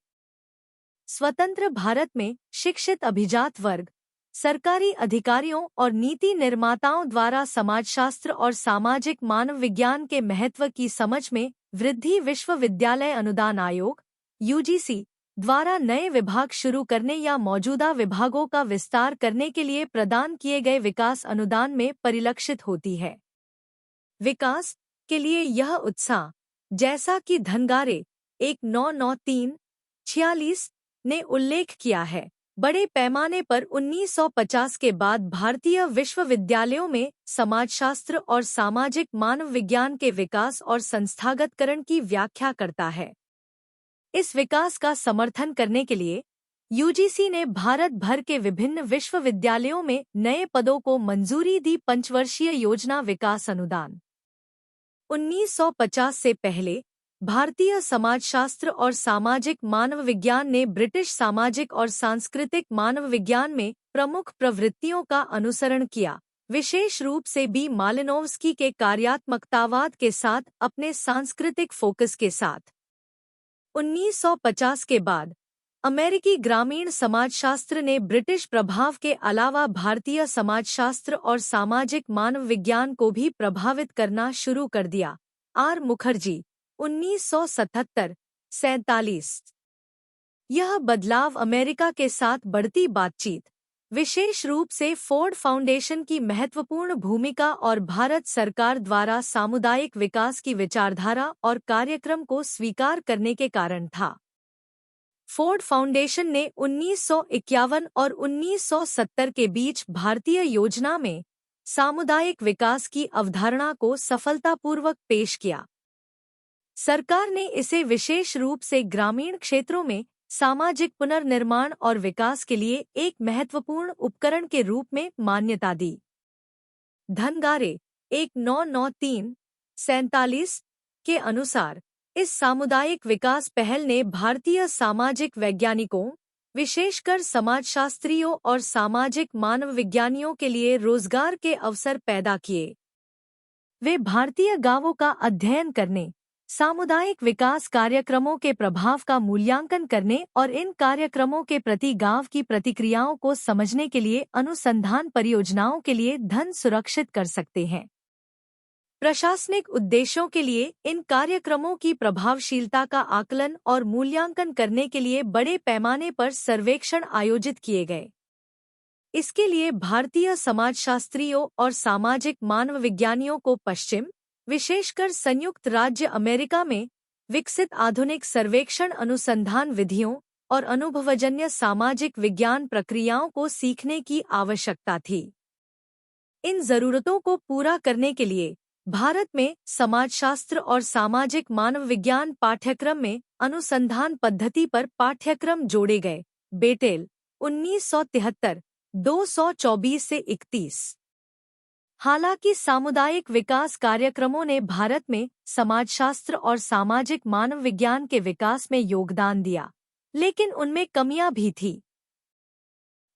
स्वतंत्र भारत में शिक्षित अभिजात वर्ग, सरकारी अधिकारियों और नीति निर्माताओं द्वारा समाजशास्त्र और सामाजिक मानव विज्ञान के महत्व की समझ में वृद्धि विश्वविद्यालय अनुदान आयोग यूजीसी द्वारा नए विभाग शुरू करने या मौजूदा विभागों का विस्तार करने के लिए प्रदान किए गए विकास अनुदान में परिलक्षित होती है। विकास के लिए यह उत्साह, जैसा कि धनगारे 1993-46 ने उल्लेख किया है, बड़े पैमाने पर 1950 के बाद भारतीय विश्वविद्यालयों में समाजशास्त्र और सामाजिक मानव विज्ञान के विकास और संस्थागतकरण की व्याख्या करता है। इस विकास का समर्थन करने के लिए यूजीसी ने भारत भर के विभिन्न विश्वविद्यालयों में नए पदों को मंजूरी दी। पंचवर्षीय योजना विकास अनुदान 1950 से पहले भारतीय समाजशास्त्र और सामाजिक मानव विज्ञान ने ब्रिटिश सामाजिक और सांस्कृतिक मानव विज्ञान में प्रमुख प्रवृत्तियों का अनुसरण किया, विशेष रूप से बी मालिनोव्स्की के कार्यात्मकतावाद के साथ अपने सांस्कृतिक फोकस के साथ। 1950 के बाद अमेरिकी ग्रामीण समाजशास्त्र ने ब्रिटिश प्रभाव के अलावा भारतीय समाजशास्त्र और सामाजिक मानव विज्ञान को भी प्रभावित करना शुरू कर दिया। आर मुखर्जी 1977-47। यह बदलाव अमेरिका के साथ बढ़ती बातचीत, विशेष रूप से फोर्ड फाउंडेशन की महत्वपूर्ण भूमिका और भारत सरकार द्वारा सामुदायिक विकास की विचारधारा और कार्यक्रम को स्वीकार करने के कारण था। फोर्ड फाउंडेशन ने 1951 और 1970 के बीच भारतीय योजना में सामुदायिक विकास की अवधारणा को सफलतापूर्वक पेश किया। सरकार ने इसे विशेष रूप से ग्रामीण क्षेत्रों में सामाजिक पुनर्निर्माण और विकास के लिए एक महत्वपूर्ण उपकरण के रूप में मान्यता दी। धनगारे 1993-47 के अनुसार इस सामुदायिक विकास पहल ने भारतीय सामाजिक वैज्ञानिकों, विशेषकर समाजशास्त्रियों और सामाजिक मानव विज्ञानियों के लिए रोजगार के अवसर पैदा किए। वे भारतीय गांवों का अध्ययन करने, सामुदायिक विकास कार्यक्रमों के प्रभाव का मूल्यांकन करने और इन कार्यक्रमों के प्रति गांव की प्रतिक्रियाओं को समझने के लिए अनुसंधान परियोजनाओं के लिए धन सुरक्षित कर सकते हैं। प्रशासनिक उद्देश्यों के लिए इन कार्यक्रमों की प्रभावशीलता का आकलन और मूल्यांकन करने के लिए बड़े पैमाने पर सर्वेक्षण आयोजित किए गए। इसके लिए भारतीय समाजशास्त्रियों और सामाजिक मानव विज्ञानियों को पश्चिम, विशेषकर संयुक्त राज्य अमेरिका में विकसित आधुनिक सर्वेक्षण अनुसंधान विधियों और अनुभवजन्य सामाजिक विज्ञान प्रक्रियाओं को सीखने की आवश्यकता थी। इन जरूरतों को पूरा करने के लिए भारत में समाजशास्त्र और सामाजिक मानव विज्ञान पाठ्यक्रम में अनुसंधान पद्धति पर पाठ्यक्रम जोड़े गए। बेटेल 1973, 224 से 31। हालांकि सामुदायिक विकास कार्यक्रमों ने भारत में समाजशास्त्र और सामाजिक मानव विज्ञान के विकास में योगदान दिया, लेकिन उनमें कमियां भी थीं।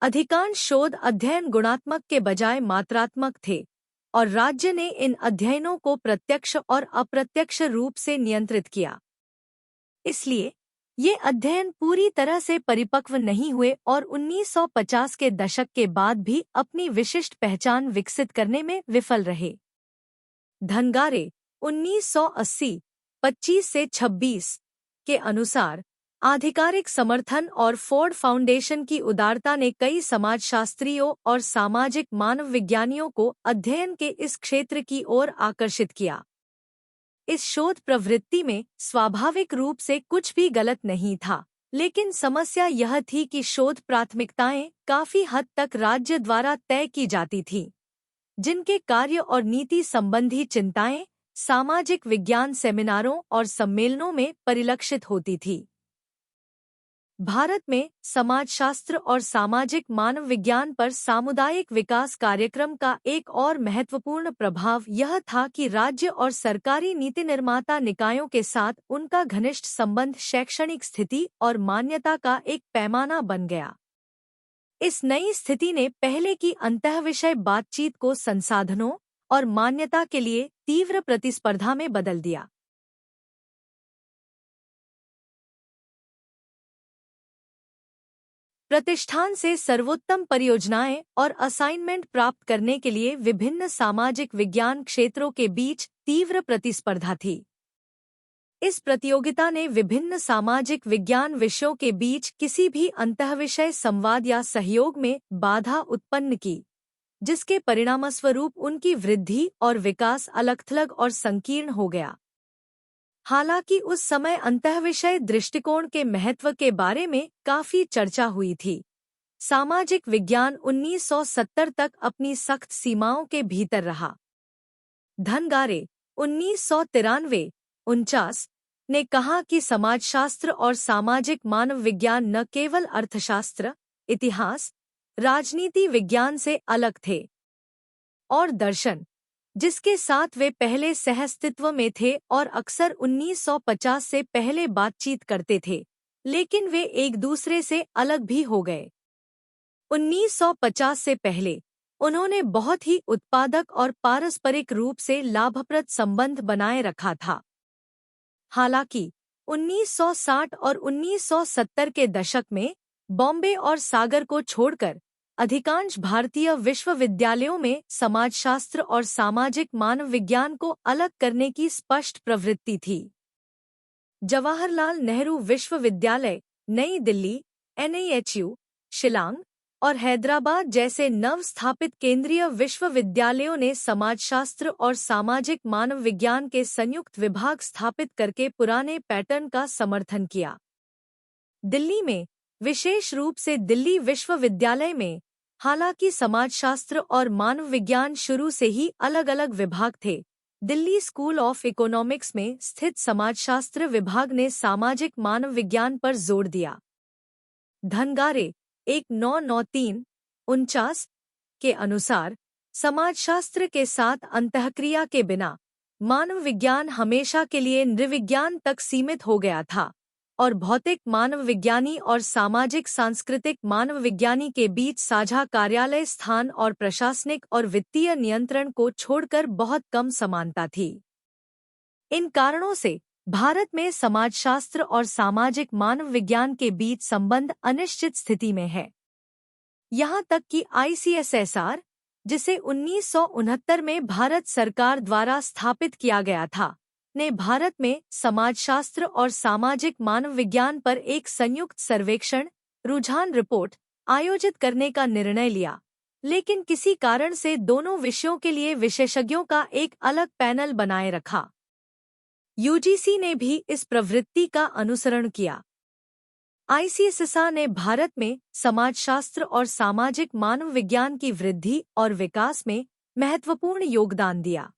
अधिकांश शोध अध्ययन गुणात्मक के बजाय मात्रात्मक थे और राज्य ने इन अध्ययनों को प्रत्यक्ष और अप्रत्यक्ष रूप से नियंत्रित किया। इसलिए ये अध्ययन पूरी तरह से परिपक्व नहीं हुए और 1950 के दशक के बाद भी अपनी विशिष्ट पहचान विकसित करने में विफल रहे। धनगारे 1980, 25 से 26 के अनुसार आधिकारिक समर्थन और फोर्ड फाउंडेशन की उदारता ने कई समाजशास्त्रियों और सामाजिक मानव विज्ञानियों को अध्ययन के इस क्षेत्र की ओर आकर्षित किया। इस शोध प्रवृत्ति में स्वाभाविक रूप से कुछ भी गलत नहीं था, लेकिन समस्या यह थी कि शोध प्राथमिकताएं काफी हद तक राज्य द्वारा तय की जाती थीं, जिनके कार्य और नीति संबंधी चिंताएं सामाजिक विज्ञान सेमिनारों और सम्मेलनों में परिलक्षित होती थी। भारत में समाजशास्त्र और सामाजिक मानव विज्ञान पर सामुदायिक विकास कार्यक्रम का एक और महत्वपूर्ण प्रभाव यह था कि राज्य और सरकारी नीति निर्माता निकायों के साथ उनका घनिष्ठ संबंध शैक्षणिक स्थिति और मान्यता का एक पैमाना बन गया। इस नई स्थिति ने पहले की अंतःविषय बातचीत को संसाधनों और मान्यता के लिए तीव्र प्रतिस्पर्धा में बदल दिया। प्रतिष्ठान से सर्वोत्तम परियोजनाएं और असाइनमेंट प्राप्त करने के लिए विभिन्न सामाजिक विज्ञान क्षेत्रों के बीच तीव्र प्रतिस्पर्धा थी। इस प्रतियोगिता ने विभिन्न सामाजिक विज्ञान विषयों के बीच किसी भी अंतःविषय संवाद या सहयोग में बाधा उत्पन्न की, जिसके परिणामस्वरूप उनकी वृद्धि और विकास अलग-थलग और संकीर्ण हो गया। हालांकि उस समय अंतःविषय दृष्टिकोण के महत्व के बारे में काफी चर्चा हुई थी। सामाजिक विज्ञान 1970 तक अपनी सख्त सीमाओं के भीतर रहा। धनगारे 1993-49 ने कहा कि समाजशास्त्र और सामाजिक मानव विज्ञान न केवल अर्थशास्त्र, इतिहास, राजनीति विज्ञान से अलग थे और दर्शन, जिसके साथ वे पहले सहअस्तित्व में थे और अक्सर 1950 से पहले बातचीत करते थे, लेकिन वे एक दूसरे से अलग भी हो गए। 1950 से पहले उन्होंने बहुत ही उत्पादक और पारस्परिक रूप से लाभप्रद संबंध बनाए रखा था। हालांकि 1960 और 1970 के दशक में बॉम्बे और सागर को छोड़कर अधिकांश भारतीय विश्वविद्यालयों में समाजशास्त्र और सामाजिक मानव विज्ञान को अलग करने की स्पष्ट प्रवृत्ति थी। जवाहरलाल नेहरू विश्वविद्यालय, नई दिल्ली, NIHU, शिलांग और हैदराबाद जैसे नव स्थापित केंद्रीय विश्वविद्यालयों ने समाजशास्त्र और सामाजिक मानव विज्ञान के संयुक्त विभाग स्थापित करके पुराने पैटर्न का समर्थन किया। दिल्ली में, विशेष रूप से दिल्ली विश्वविद्यालय में, हालांकि समाजशास्त्र और मानव विज्ञान शुरू से ही अलग-अलग विभाग थे, दिल्ली स्कूल ऑफ इकोनॉमिक्स में स्थित समाजशास्त्र विभाग ने सामाजिक मानव विज्ञान पर जोर दिया। धनगारे 1993-49 के अनुसार समाजशास्त्र के साथ अंतःक्रिया के बिना मानव विज्ञान हमेशा के लिए नृविज्ञान तक सीमित हो गया था और भौतिक मानव विज्ञानी और सामाजिक सांस्कृतिक मानव विज्ञानी के बीच साझा कार्यालय स्थान और प्रशासनिक और वित्तीय नियंत्रण को छोड़कर बहुत कम समानता थी। इन कारणों से भारत में समाजशास्त्र और सामाजिक मानव विज्ञान के बीच संबंध अनिश्चित स्थिति में है। यहाँ तक कि ICSSR, जिसे 1969 में भारत सरकार द्वारा स्थापित किया गया था, ने भारत में समाजशास्त्र और सामाजिक मानव विज्ञान पर एक संयुक्त सर्वेक्षण रुझान रिपोर्ट आयोजित करने का निर्णय लिया, लेकिन किसी कारण से दोनों विषयों के लिए विशेषज्ञों का एक अलग पैनल बनाए रखा। UGC ने भी इस प्रवृत्ति का अनुसरण किया। ICSSR ने भारत में समाजशास्त्र और सामाजिक मानव विज्ञान की वृद्धि और विकास में महत्वपूर्ण योगदान दिया।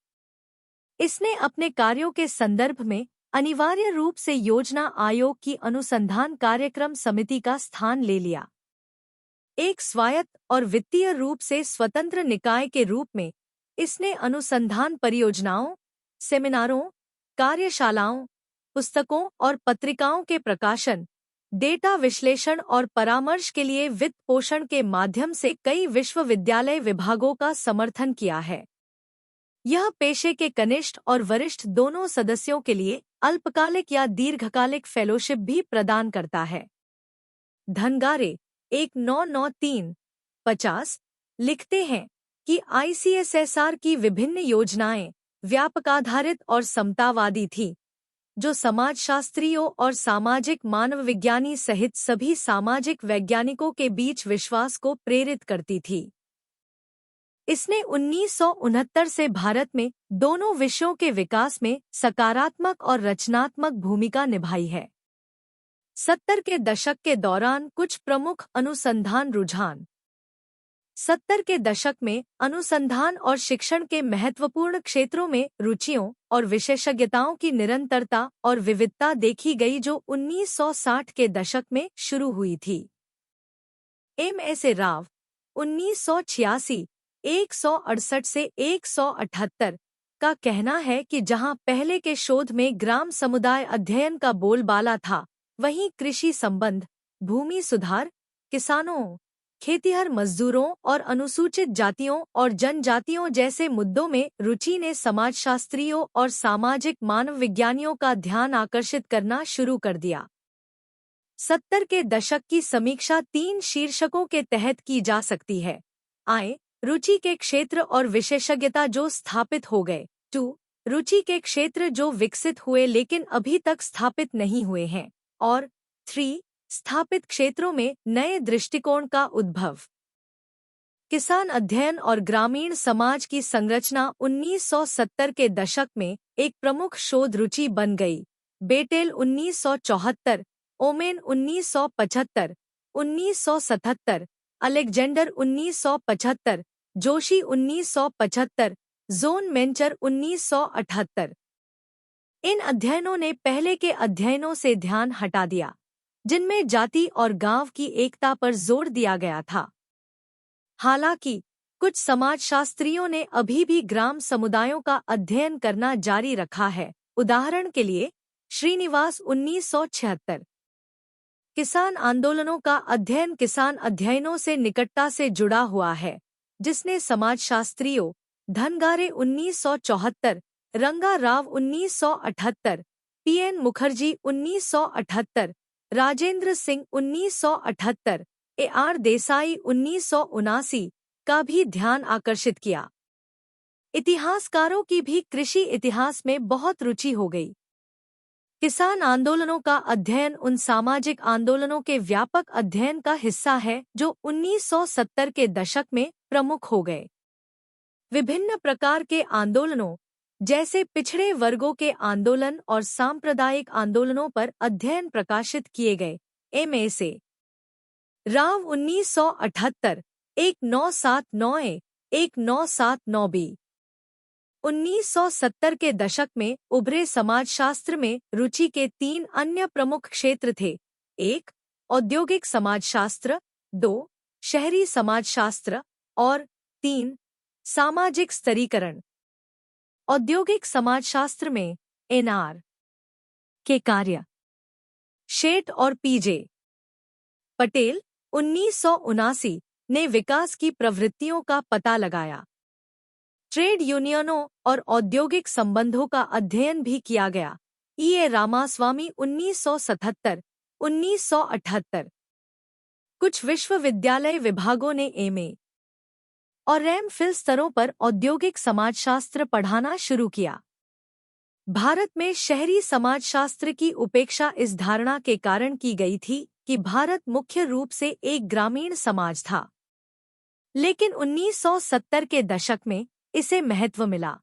इसने अपने कार्यों के संदर्भ में अनिवार्य रूप से योजना आयोग की अनुसंधान कार्यक्रम समिति का स्थान ले लिया। एक स्वायत्त और वित्तीय रूप से स्वतंत्र निकाय के रूप में इसने अनुसंधान परियोजनाओं, सेमिनारों, कार्यशालाओं, पुस्तकों और पत्रिकाओं के प्रकाशन, डेटा विश्लेषण और परामर्श के लिए वित्त पोषण के माध्यम से कई विश्वविद्यालय विभागों का समर्थन किया है। यह पेशे के कनिष्ठ और वरिष्ठ दोनों सदस्यों के लिए अल्पकालिक या दीर्घकालिक फेलोशिप भी प्रदान करता है। धनगारे 1993-50 लिखते हैं कि ICSSR की विभिन्न योजनाएं व्यापकाधारित और समतावादी थी, जो समाजशास्त्रियों और सामाजिक मानव विज्ञानी सहित सभी सामाजिक वैज्ञानिकों के बीच विश्वास को प्रेरित करती थी। इसने 1969 से भारत में दोनों विषयों के विकास में सकारात्मक और रचनात्मक भूमिका निभाई है। 70 के दशक के दौरान कुछ प्रमुख अनुसंधान रुझान 70 के दशक में अनुसंधान और शिक्षण के महत्वपूर्ण क्षेत्रों में रुचियों और विशेषज्ञताओं की निरंतरता और विविधता देखी गई जो 1960 के दशक में शुरू हुई थी। M.S. राव 1986 168 से 178 का कहना है कि जहां पहले के शोध में ग्राम समुदाय अध्ययन का बोलबाला था, वहीं कृषि संबंध, भूमि सुधार, किसानों, खेतिहर मजदूरों और अनुसूचित जातियों और जनजातियों जैसे मुद्दों में रुचि ने समाजशास्त्रियों और सामाजिक मानवविज्ञानियों का ध्यान आकर्षित करना शुरू कर दिया। 70 के दशक की समीक्षा 3 शीर्षकों के तहत की जा सकती है। आय, रुचि के क्षेत्र और विशेषज्ञता जो स्थापित हो गए। 2. रुचि के क्षेत्र जो विकसित हुए लेकिन अभी तक स्थापित नहीं हुए हैं। और 3. स्थापित क्षेत्रों में नए दृष्टिकोण का उद्भव। किसान अध्ययन और ग्रामीण समाज की संरचना 1970 के दशक में एक प्रमुख शोध रुचि बन गई। Beteille 1974, Oommen 1975, 1977, Alexander 1975, Joshi 1975, Joan Mencher 1978। इन अध्ययनों ने पहले के अध्ययनों से ध्यान हटा दिया, जिनमें जाति और गांव की एकता पर जोर दिया गया था। हालांकि कुछ समाजशास्त्रियों ने अभी भी ग्राम समुदायों का अध्ययन करना जारी रखा है। उदाहरण के लिए श्रीनिवास 1976। किसान आंदोलनों का अध्ययन किसान अध्ययनों से निकटता से जुड़ा हुआ है, जिसने समाजशास्त्रियों धनगारे 1974, रंगा राव 1978, P.N. मुखर्जी 1978, राजेंद्र सिंह 1978, A.R. देसाई 1979 का भी ध्यान आकर्षित किया। इतिहासकारों की भी कृषि इतिहास में बहुत रुचि हो गई। किसान आंदोलनों का अध्ययन उन सामाजिक आंदोलनों के व्यापक अध्ययन का हिस्सा है जो 1970 के दशक में प्रमुख हो गए। विभिन्न प्रकार के आंदोलनों जैसे पिछड़े वर्गों के आंदोलन और सांप्रदायिक आंदोलनों पर अध्ययन प्रकाशित किए गए। M.S. Rao 1978, 1979A, 1979B। 1970 के दशक में उभरे समाजशास्त्र में रुचि के 3 अन्य प्रमुख क्षेत्र थे। 1. औद्योगिक समाजशास्त्र, 2. शहरी समाजशास्त्र और 3. सामाजिक स्तरीकरण। औद्योगिक समाजशास्त्र में N.R. के कार्य। शेठ और P.J. पटेल 1979 ने विकास की प्रवृत्तियों का पता लगाया। ट्रेड यूनियनों और औद्योगिक संबंधों का अध्ययन भी किया गया। E.A. रामास्वामी 1977, 1978। कुछ विश्वविद्यालय विभागों ने M.A. और M.Phil स्तरों पर औद्योगिक समाजशास्त्र पढ़ाना शुरू किया। भारत में शहरी समाजशास्त्र की उपेक्षा इस धारणा के कारण की गई थी कि भारत मुख्य रूप से एक ग्रामीण समाज था, लेकिन 1970 के दशक में इसे महत्व मिला।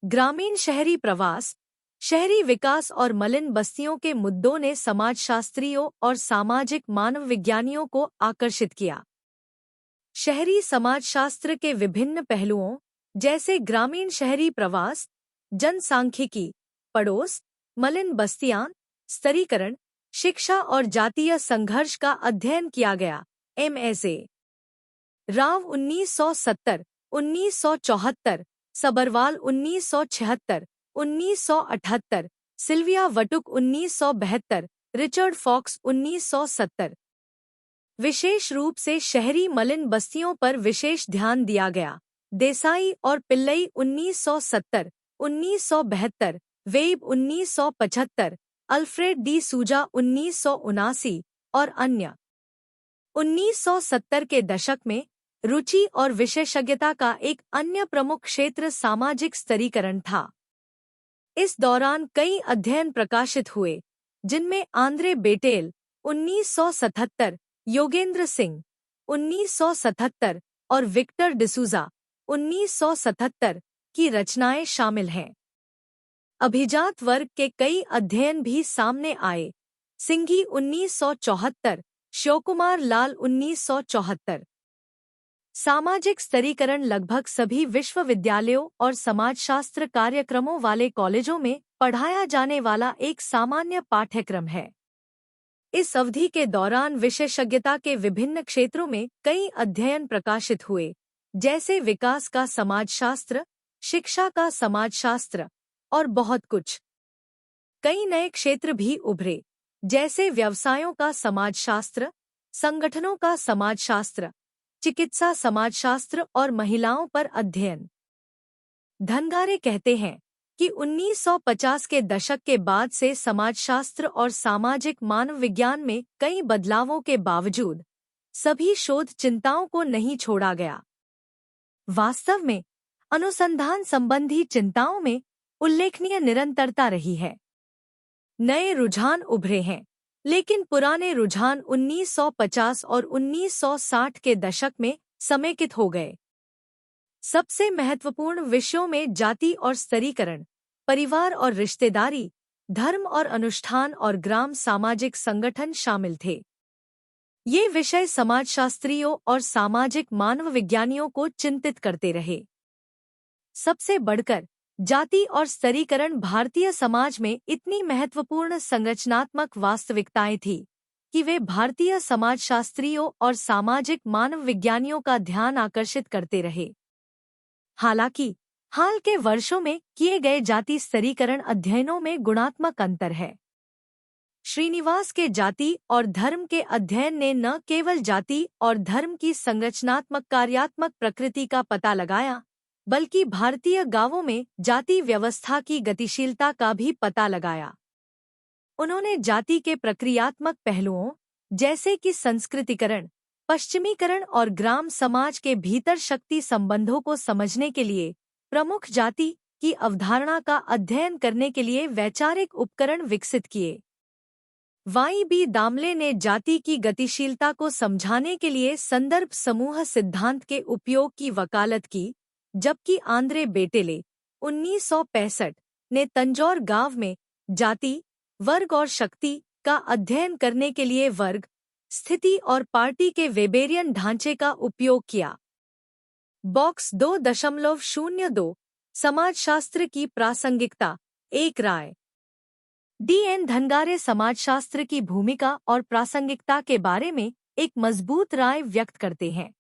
ग्रामीण शहरी प्रवास, शहरी विकास और मलिन बस्तियों के मुद्दों ने समाजशास्त्रियों और सामाजिक मानवविज्ञानियों को आकर्षित किया। शहरी समाजशास्त्र के विभिन्न पहलुओं जैसे ग्रामीण शहरी प्रवास, जनसांख्यिकी, पड़ोस, मलिन बस्तियां, स्तरीकरण, शिक्षा और जातीय संघर्ष का अध्ययन किया गया। M.S. Rao 1970, 1974, Sabharwal 1976, 1978, Sylvia Vatuk 1972, Richard Fox 1970। विशेष रूप से शहरी मलिन बस्तियों पर विशेष ध्यान दिया गया। देसाई और पिल्लई 1970, 1972, वेब 1975, अल्फ्रेड डी सूजा 1979 और अन्य। 1970 के दशक में रुचि और विशेषज्ञता का एक अन्य प्रमुख क्षेत्र सामाजिक स्तरीकरण था। इस दौरान कई अध्ययन प्रकाशित हुए, जिनमें आंद्रे बेटेल 1977, योगेंद्र सिंह 1977 और विक्टर डिसूजा 1977 की रचनाएं शामिल हैं। अभिजात वर्ग के कई अध्ययन भी सामने आए। सिंघी 1974, शिवकुमार लाल 1974। सामाजिक स्तरीकरण लगभग सभी विश्वविद्यालयों और समाजशास्त्र कार्यक्रमों वाले कॉलेजों में पढ़ाया जाने वाला एक सामान्य पाठ्यक्रम है। इस अवधि के दौरान विशेषज्ञता के विभिन्न क्षेत्रों में कई अध्ययन प्रकाशित हुए, जैसे विकास का समाजशास्त्र, शिक्षा का समाजशास्त्र और बहुत कुछ। कई नए क्षेत्र भी उभरे, जैसे व्यवसायों का समाजशास्त्र, संगठनों का समाजशास्त्र, चिकित्सा समाजशास्त्र और महिलाओं पर अध्ययन। धनगारे कहते हैं कि 1950 के दशक के बाद से समाजशास्त्र और सामाजिक मानव विज्ञान में कई बदलावों के बावजूद सभी शोध चिंताओं को नहीं छोड़ा गया। वास्तव में अनुसंधान संबंधी चिंताओं में उल्लेखनीय निरंतरता रही है। नए रुझान उभरे हैं, लेकिन पुराने रुझान 1950 और 1960 के दशक में समेकित हो गए। सबसे महत्वपूर्ण विषयों में जाति और स्तरीकरण, परिवार और रिश्तेदारी, धर्म और अनुष्ठान और ग्राम सामाजिक संगठन शामिल थे। ये विषय समाजशास्त्रियों और सामाजिक मानव विज्ञानियों को चिंतित करते रहे। सबसे बढ़कर जाति और स्तरीकरण भारतीय समाज में इतनी महत्वपूर्ण संरचनात्मक वास्तविकताएं थी कि वे भारतीय समाजशास्त्रियों और सामाजिक मानव विज्ञानियों का ध्यान आकर्षित करते रहे। हालांकि हाल के वर्षों में किए गए जाति स्तरीकरण अध्ययनों में गुणात्मक अंतर है। श्रीनिवास के जाति और धर्म के अध्ययन ने न केवल जाति और धर्म की संरचनात्मक कार्यात्मक प्रकृति का पता लगाया, बल्कि भारतीय गांवों में जाति व्यवस्था की गतिशीलता का भी पता लगाया। उन्होंने जाति के प्रक्रियात्मक पहलुओं, जैसे कि संस्कृतिकरण, पश्चिमीकरण और ग्राम समाज के भीतर शक्ति संबंधों को समझने के लिए प्रमुख जाति की अवधारणा का अध्ययन करने के लिए वैचारिक उपकरण विकसित किए। वाई.बी. दामले ने जाति की गतिशीलता को समझाने के लिए संदर्भ समूह सिद्धांत के उपयोग की वकालत की, जबकि आंद्रे बेटेले 1965 ने तंजौर गांव में जाति, वर्ग और शक्ति का अध्ययन करने के लिए वर्ग, स्थिति और पार्टी के वेबेरियन ढांचे का उपयोग किया। बॉक्स 2.02 समाजशास्त्र की प्रासंगिकता, एक राय। डी.एन. धनगारे समाजशास्त्र की भूमिका और प्रासंगिकता के बारे में एक मजबूत राय व्यक्त करते हैं।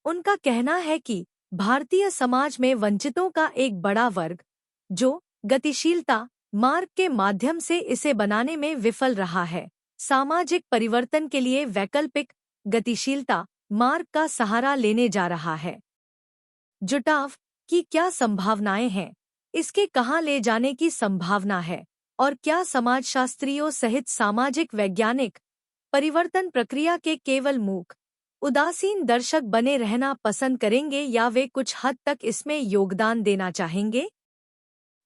उनका कहना है कि भारतीय समाज में वंचितों का एक बड़ा वर्ग, जो गतिशीलता मार्ग के माध्यम से इसे बनाने में विफल रहा है, सामाजिक परिवर्तन के लिए वैकल्पिक गतिशीलता मार्ग का सहारा लेने जा रहा है। जुटाव की क्या संभावनाएं हैं, इसके कहां ले जाने की संभावना है, और क्या समाजशास्त्रियों सहित सामाजिक वैज्ञानिक परिवर्तन प्रक्रिया के केवल मूक, उदासीन दर्शक बने रहना पसंद करेंगे या वे कुछ हद तक इसमें योगदान देना चाहेंगे?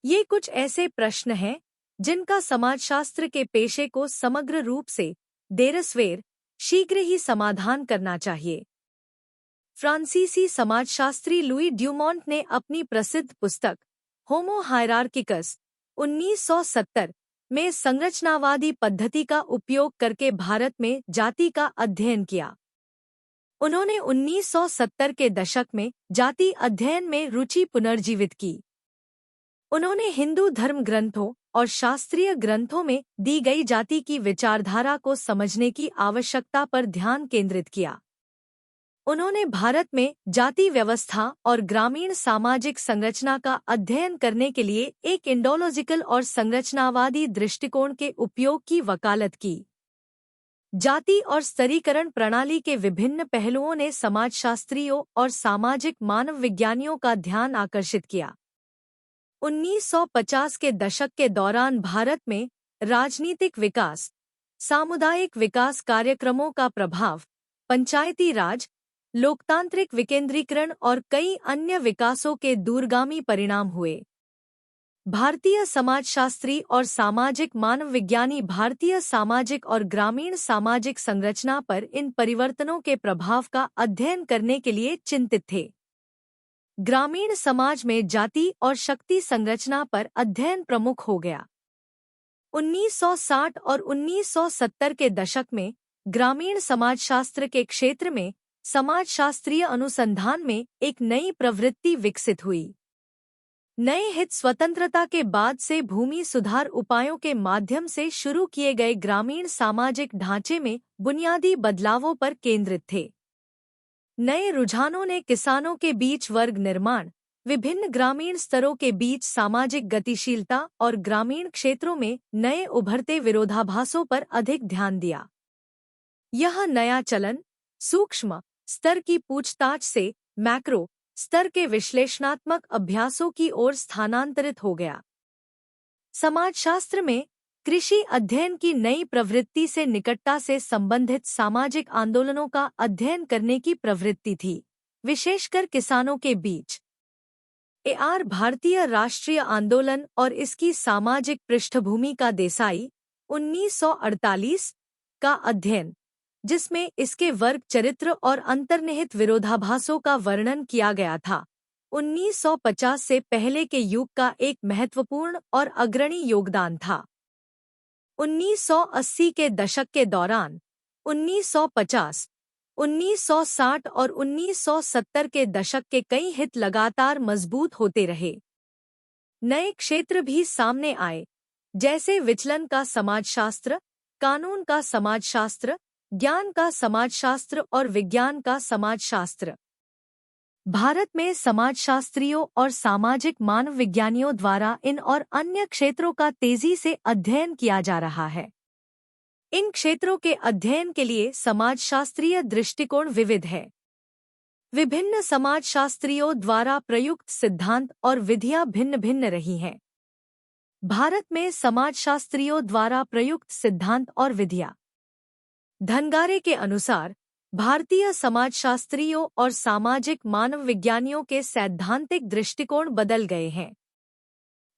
ये कुछ ऐसे प्रश्न हैं जिनका समाजशास्त्र के पेशे को समग्र रूप से देरस्वेर शीघ्र ही समाधान करना चाहिए। फ्रांसीसी समाजशास्त्री लुई ड्यूमोंट ने अपनी प्रसिद्ध पुस्तक होमो हायरार्किकस 1970 में संरचनावादी पद्धति का उपयोग करके भारत में जाति का अध्ययन किया। उन्होंने 1970 के दशक में जाति अध्ययन में रुचि पुनर्जीवित की। उन्होंने हिंदू धर्म ग्रंथों और शास्त्रीय ग्रंथों में दी गई जाति की विचारधारा को समझने की आवश्यकता पर ध्यान केंद्रित किया। उन्होंने भारत में जाति व्यवस्था और ग्रामीण सामाजिक संरचना का अध्ययन करने के लिए एक इंडोलॉजिकल और संरचनावादी दृष्टिकोण के उपयोग की वकालत की। जाति और स्तरीकरण प्रणाली के विभिन्न पहलुओं ने समाजशास्त्रियों और सामाजिक मानव विज्ञानियों का ध्यान आकर्षित किया। 1950 के दशक के दौरान भारत में राजनीतिक विकास, सामुदायिक विकास कार्यक्रमों का प्रभाव, पंचायती राज, लोकतांत्रिक विकेंद्रीकरण और कई अन्य विकासों के दूरगामी परिणाम हुए। भारतीय समाजशास्त्री और सामाजिक मानव विज्ञानी भारतीय सामाजिक और ग्रामीण सामाजिक संरचना पर इन परिवर्तनों के प्रभाव का अध्ययन करने के लिए चिंतित थे। ग्रामीण समाज में जाति और शक्ति संरचना पर अध्ययन प्रमुख हो गया। 1960 और 1970 के दशक में ग्रामीण समाजशास्त्र के क्षेत्र में समाजशास्त्रीय अनुसंधान में एक नई प्रवृत्ति विकसित हुई। नए हित स्वतंत्रता के बाद से भूमि सुधार उपायों के माध्यम से शुरू किए गए ग्रामीण सामाजिक ढांचे में बुनियादी बदलावों पर केंद्रित थे। नए रुझानों ने किसानों के बीच वर्ग निर्माण, विभिन्न ग्रामीण स्तरों के बीच सामाजिक गतिशीलता और ग्रामीण क्षेत्रों में नए उभरते विरोधाभासों पर अधिक ध्यान दिया। यह नया चलन सूक्ष्म स्तर की पूछताछ से मैक्रो स्तर के विश्लेषणात्मक अभ्यासों की ओर स्थानांतरित हो गया। समाजशास्त्र में कृषि अध्ययन की नई प्रवृत्ति से निकटता से संबंधित सामाजिक आंदोलनों का अध्ययन करने की प्रवृत्ति थी, विशेषकर किसानों के बीच। भारतीय राष्ट्रीय आंदोलन और इसकी सामाजिक पृष्ठभूमि का देसाई 1948 का अध्ययन, जिसमें इसके वर्ग चरित्र और अंतर्निहित विरोधाभासों का वर्णन किया गया था, 1950 से पहले के युग का एक महत्वपूर्ण और अग्रणी योगदान था। 1980 के दशक के दौरान 1950, 1960 और 1970 के दशक के कई हित लगातार मजबूत होते रहे। नए क्षेत्र भी सामने आए, जैसे विचलन का समाजशास्त्र, कानून का समाजशास्त्र, ज्ञान का समाजशास्त्र और विज्ञान का समाजशास्त्र। भारत में समाजशास्त्रियों और सामाजिक मानवविज्ञानियों द्वारा इन और अन्य क्षेत्रों का तेजी से अध्ययन किया जा रहा है। इन क्षेत्रों के अध्ययन के लिए समाजशास्त्रीय दृष्टिकोण विविध है। विभिन्न समाजशास्त्रियों द्वारा प्रयुक्त सिद्धांत और विधियां भिन्न भिन्न रही हैं। भारत में समाजशास्त्रियों द्वारा प्रयुक्त सिद्धांत और विधियां। धनगारे के अनुसार भारतीय समाजशास्त्रियों और सामाजिक मानवविज्ञानियों के सैद्धांतिक दृष्टिकोण बदल गए हैं।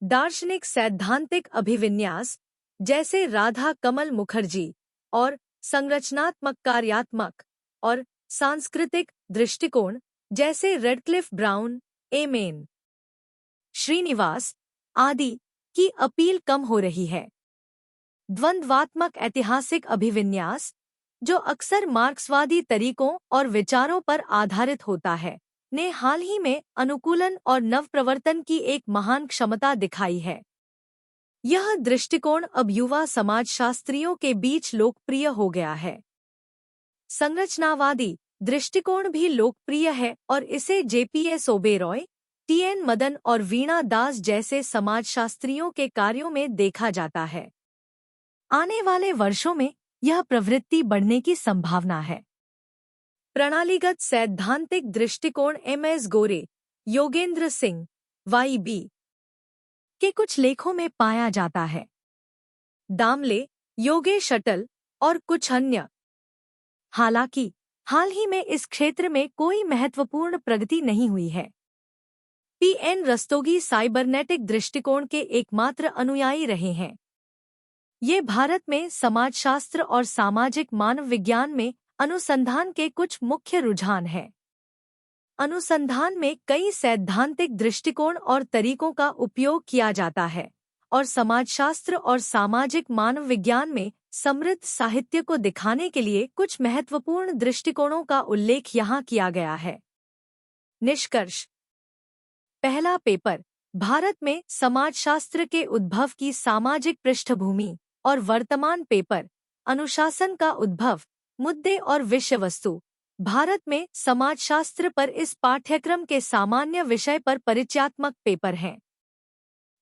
दार्शनिक सैद्धांतिक अभिविन्यास जैसे राधा कमल मुखर्जी और संरचनात्मक कार्यात्मक और सांस्कृतिक दृष्टिकोण जैसे रेडक्लिफ ब्राउन, एमेन श्रीनिवास आदि की अपील कम हो रही है। द्वंद्वात्मक ऐतिहासिक अभिविन्यास, जो अक्सर मार्क्सवादी तरीकों और विचारों पर आधारित होता है, ने हाल ही में अनुकूलन और नवप्रवर्तन की एक महान क्षमता दिखाई है। यह दृष्टिकोण अब युवा समाजशास्त्रियों के बीच लोकप्रिय हो गया है। संरचनावादी दृष्टिकोण भी लोकप्रिय है और इसे जेपीएस ओबेरॉय, टीएन मदन और वीणा दास जैसे समाजशास्त्रियों के कार्यों में देखा जाता है। आने वाले वर्षों में यह प्रवृत्ति बढ़ने की संभावना है। प्रणालीगत सैद्धांतिक दृष्टिकोण एमएस गोरे, योगेंद्र सिंह, वाई.बी. के कुछ लेखों में पाया जाता है। दामले, योगेश अटल और कुछ अन्य। हालांकि हाल ही में इस क्षेत्र में कोई महत्वपूर्ण प्रगति नहीं हुई है। पीएन रस्तोगी साइबरनेटिक दृष्टिकोण के एकमात्र अनुयायी रहे हैं। ये भारत में समाजशास्त्र और सामाजिक मानवविज्ञान में अनुसंधान के कुछ मुख्य रुझान हैं। अनुसंधान में कई सैद्धांतिक दृष्टिकोण और तरीकों का उपयोग किया जाता है और समाजशास्त्र और सामाजिक मानवविज्ञान में समृद्ध साहित्य को दिखाने के लिए कुछ महत्वपूर्ण दृष्टिकोणों का उल्लेख यहाँ किया गया है। निष्कर्ष। पहला पेपर भारत में समाजशास्त्र के उद्भव की सामाजिक पृष्ठभूमि और वर्तमान पेपर अनुशासन का उद्भव, मुद्दे और विषय वस्तु भारत में समाजशास्त्र पर इस पाठ्यक्रम के सामान्य विषय पर परिचयात्मक पेपर हैं।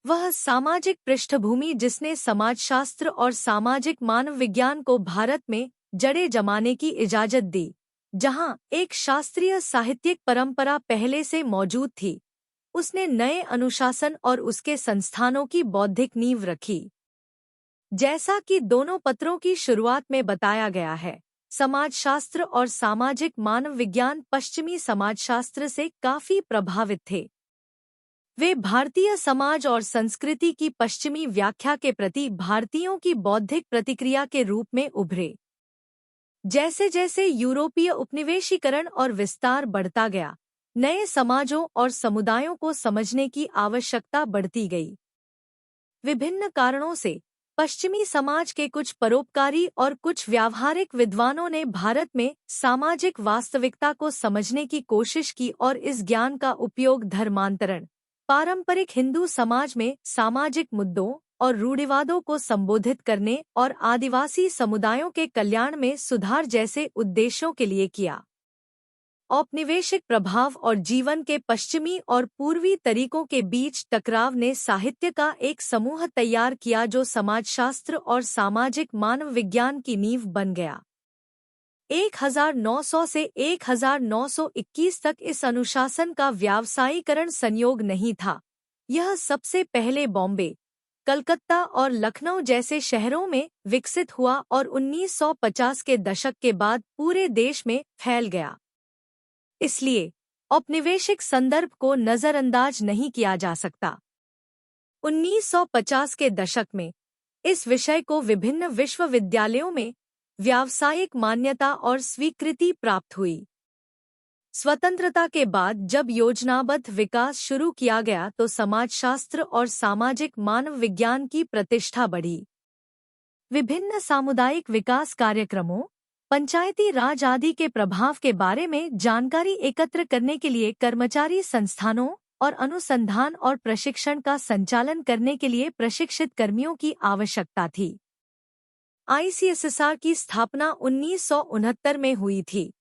वह सामाजिक पृष्ठभूमि जिसने समाजशास्त्र और सामाजिक मानवविज्ञान को भारत में जड़ें जमाने की इजाजत दी, जहां एक शास्त्रीय साहित्यिक परंपरा पहले से मौजूद थी, उसने नए अनुशासन और उसके संस्थानों की बौद्धिक नींव रखी। जैसा कि दोनों पत्रों की शुरुआत में बताया गया है, समाजशास्त्र और सामाजिक मानवविज्ञान पश्चिमी समाजशास्त्र से काफी प्रभावित थे। वे भारतीय समाज और संस्कृति की पश्चिमी व्याख्या के प्रति भारतीयों की बौद्धिक प्रतिक्रिया के रूप में उभरे। जैसे जैसे यूरोपीय उपनिवेशीकरण और विस्तार बढ़ता गया, नए समाजों और समुदायों को समझने की आवश्यकता बढ़ती गई। विभिन्न कारणों से पश्चिमी समाज के कुछ परोपकारी और कुछ व्यावहारिक विद्वानों ने भारत में सामाजिक वास्तविकता को समझने की कोशिश की और इस ज्ञान का उपयोग धर्मांतरण, पारंपरिक हिंदू समाज में सामाजिक मुद्दों और रूढ़िवादों को संबोधित करने और आदिवासी समुदायों के कल्याण में सुधार जैसे उद्देश्यों के लिए किया। औपनिवेशिक प्रभाव और जीवन के पश्चिमी और पूर्वी तरीकों के बीच टकराव ने साहित्य का एक समूह तैयार किया जो समाजशास्त्र और सामाजिक मानव विज्ञान की नींव बन गया। 1900 से 1921 तक इस अनुशासन का व्यावसायीकरण संयोग नहीं था। यह सबसे पहले बॉम्बे, कलकत्ता और लखनऊ जैसे शहरों में विकसित हुआ और 1950 के दशक के बाद पूरे देश में फैल गया। इसलिए औपनिवेशिक संदर्भ को नजरअंदाज नहीं किया जा सकता। 1950 के दशक में इस विषय को विभिन्न विश्वविद्यालयों में व्यावसायिक मान्यता और स्वीकृति प्राप्त हुई। स्वतंत्रता के बाद जब योजनाबद्ध विकास शुरू किया गया तो समाजशास्त्र और सामाजिक मानव विज्ञान की प्रतिष्ठा बढ़ी। विभिन्न सामुदायिक विकास कार्यक्रमों, पंचायती राज आदि के प्रभाव के बारे में जानकारी एकत्र करने के लिए कर्मचारी संस्थानों और अनुसंधान और प्रशिक्षण का संचालन करने के लिए प्रशिक्षित कर्मियों की आवश्यकता थी। ICSSR की स्थापना 1969 में हुई थी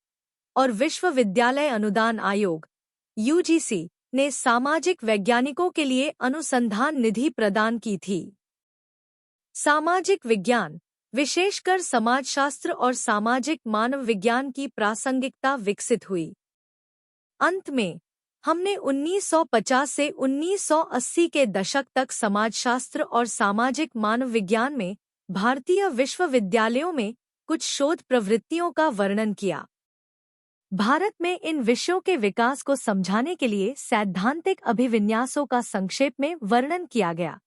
और विश्वविद्यालय अनुदान आयोग UGC ने सामाजिक वैज्ञानिकों के लिए अनुसंधान निधि प्रदान की थी। सामाजिक विज्ञान, विशेषकर समाजशास्त्र और सामाजिक मानव विज्ञान की प्रासंगिकता विकसित हुई। अंत में हमने 1950 से 1980 के दशक तक समाजशास्त्र और सामाजिक मानव विज्ञान में भारतीय विश्वविद्यालयों में कुछ शोध प्रवृत्तियों का वर्णन किया। भारत में इन विषयों के विकास को समझाने के लिए सैद्धांतिक अभिविन्यासों का संक्षेप में वर्णन किया गया।